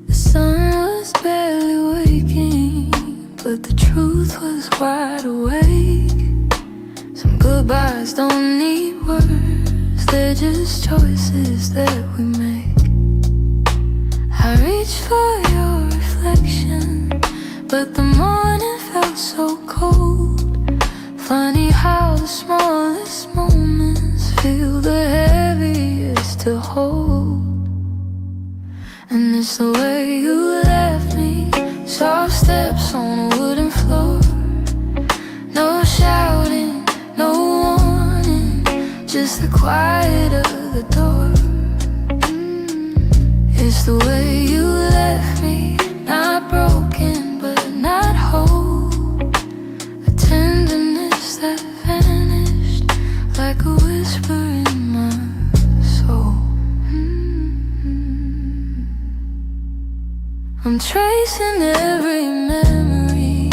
The sun was barely waking, but the truth was wide awake. Some goodbyes don't need words, they're just choices that we make. I reached for your reflection, but the morning felt so cold. Funny how the smallest moments feel the heaviest to hold. And it's the way you left me, soft steps on a wooden floor. No shouting, no warning, just the quiet of the door. It's the way you left me, not broken but not whole. A tenderness that vanished like a whisper in my soul. I'm tracing every memory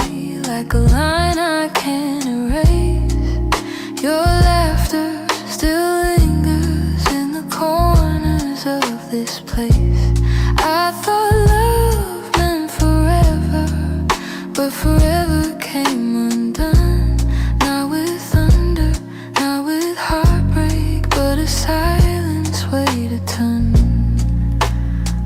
like a line I can't erase. Your laughter still lingers in the corners of this place. I thought love meant forever, but forever came undone. Not with thunder, not with heartbreak, but a silence weighed a ton.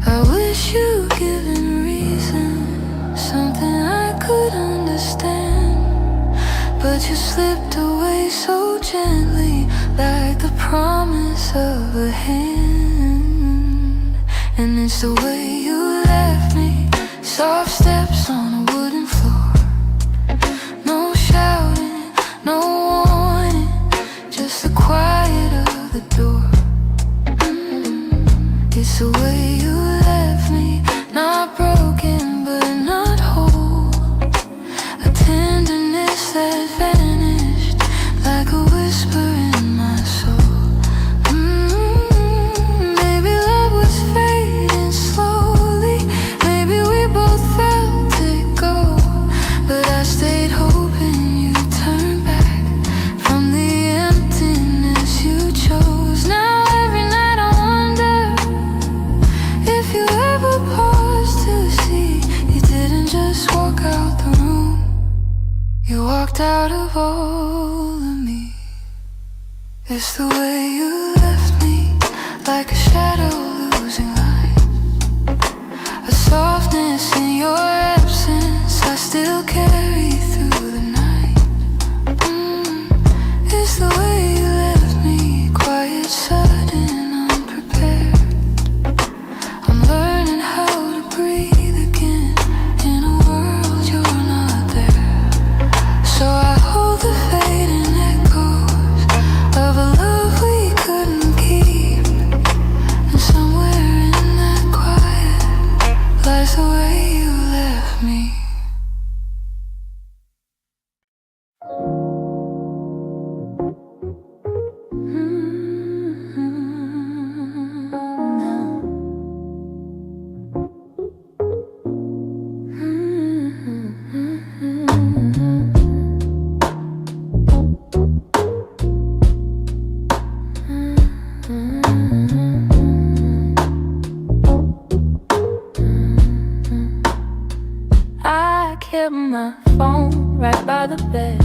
I wish you'd given reason, something I could understand, but you slipped away so gently, like the promise of a hand. And it's the way you left me, soft steps on a wooden floor. No shouting, no warning, just the quiet of the door. It's the way you left me, not broken but not whole. A tenderness that vanished like a whisper in my soul. walked out of all of me. It's the way you left me, like a shadow losing light. A softness in your absence I still carry through the night. It's the way you left me, quiet, sudden, unprepared. I'm learning how to breathe again in a world you're not there. So I hold the fading echoes of a love we couldn't keep. And somewhere in that quiet lies the way you left me. I kept my phone right by the bed,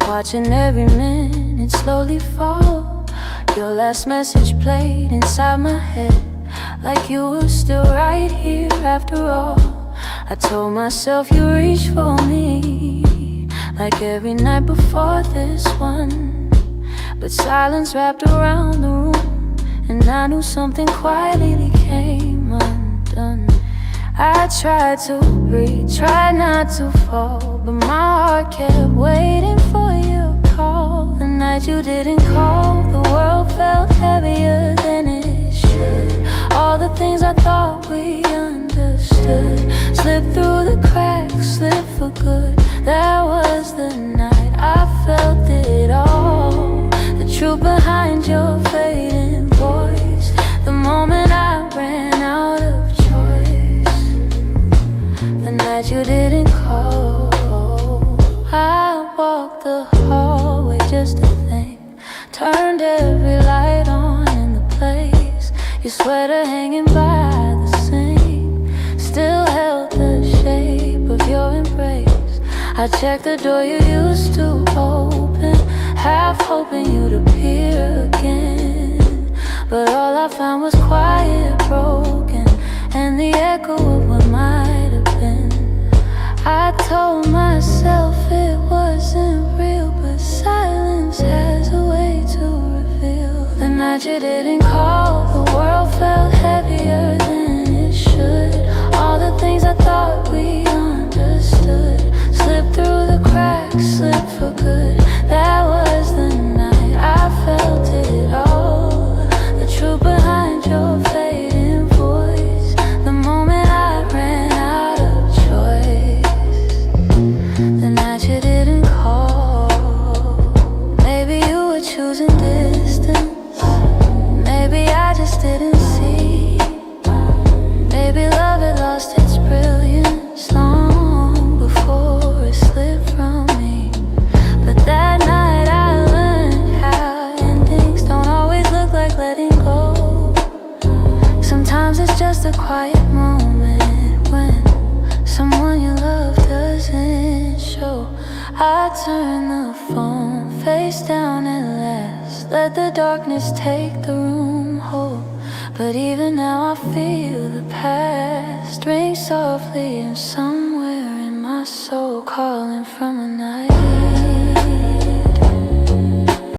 watching every minute slowly fall. Your last message played inside my head, like you were still right here after all. I told myself you reached for me, like every night before this one. But silence wrapped around the room, and I knew something quietly came undone. I tried to breathe, tried not to fall, but my heart kept waiting for your call. The night you didn't call, the world felt heavier than it should. All the things I thought we understood slipped through the cracks, slipped for good. That was the night I felt it all, the truth behind your fading voice. The moment I ran out of choice, the night you didn't call, I walked the hallway just to think, turned every light on in the place. Your sweater hanging by the sink still held the shape of your embrace. I checked the door you used to open, half hoping you'd appear again. But all I found was quiet, broken, and the echo of what might have been. I told myself it wasn't real, but silence has a way to reveal. The night you didn't call, the world felt heavier than it should. All the things I thought we understood slipped through the cracks, slipped for good. That was the night I felt it all, the truth behind your fading voice. The moment I ran out of choice, the night you didn't call. Maybe you were choosing distance, maybe I just didn't see. Maybe love had lost its brilliance long before it slipped from me. But that night I learned how endings don't always look like letting go. Sometimes it's just a quiet moment when someone you love doesn't show. I turn the phone face down at last, let the darkness take the room whole. But even now I feel the past ring softly, and somewhere in my soul calling from a night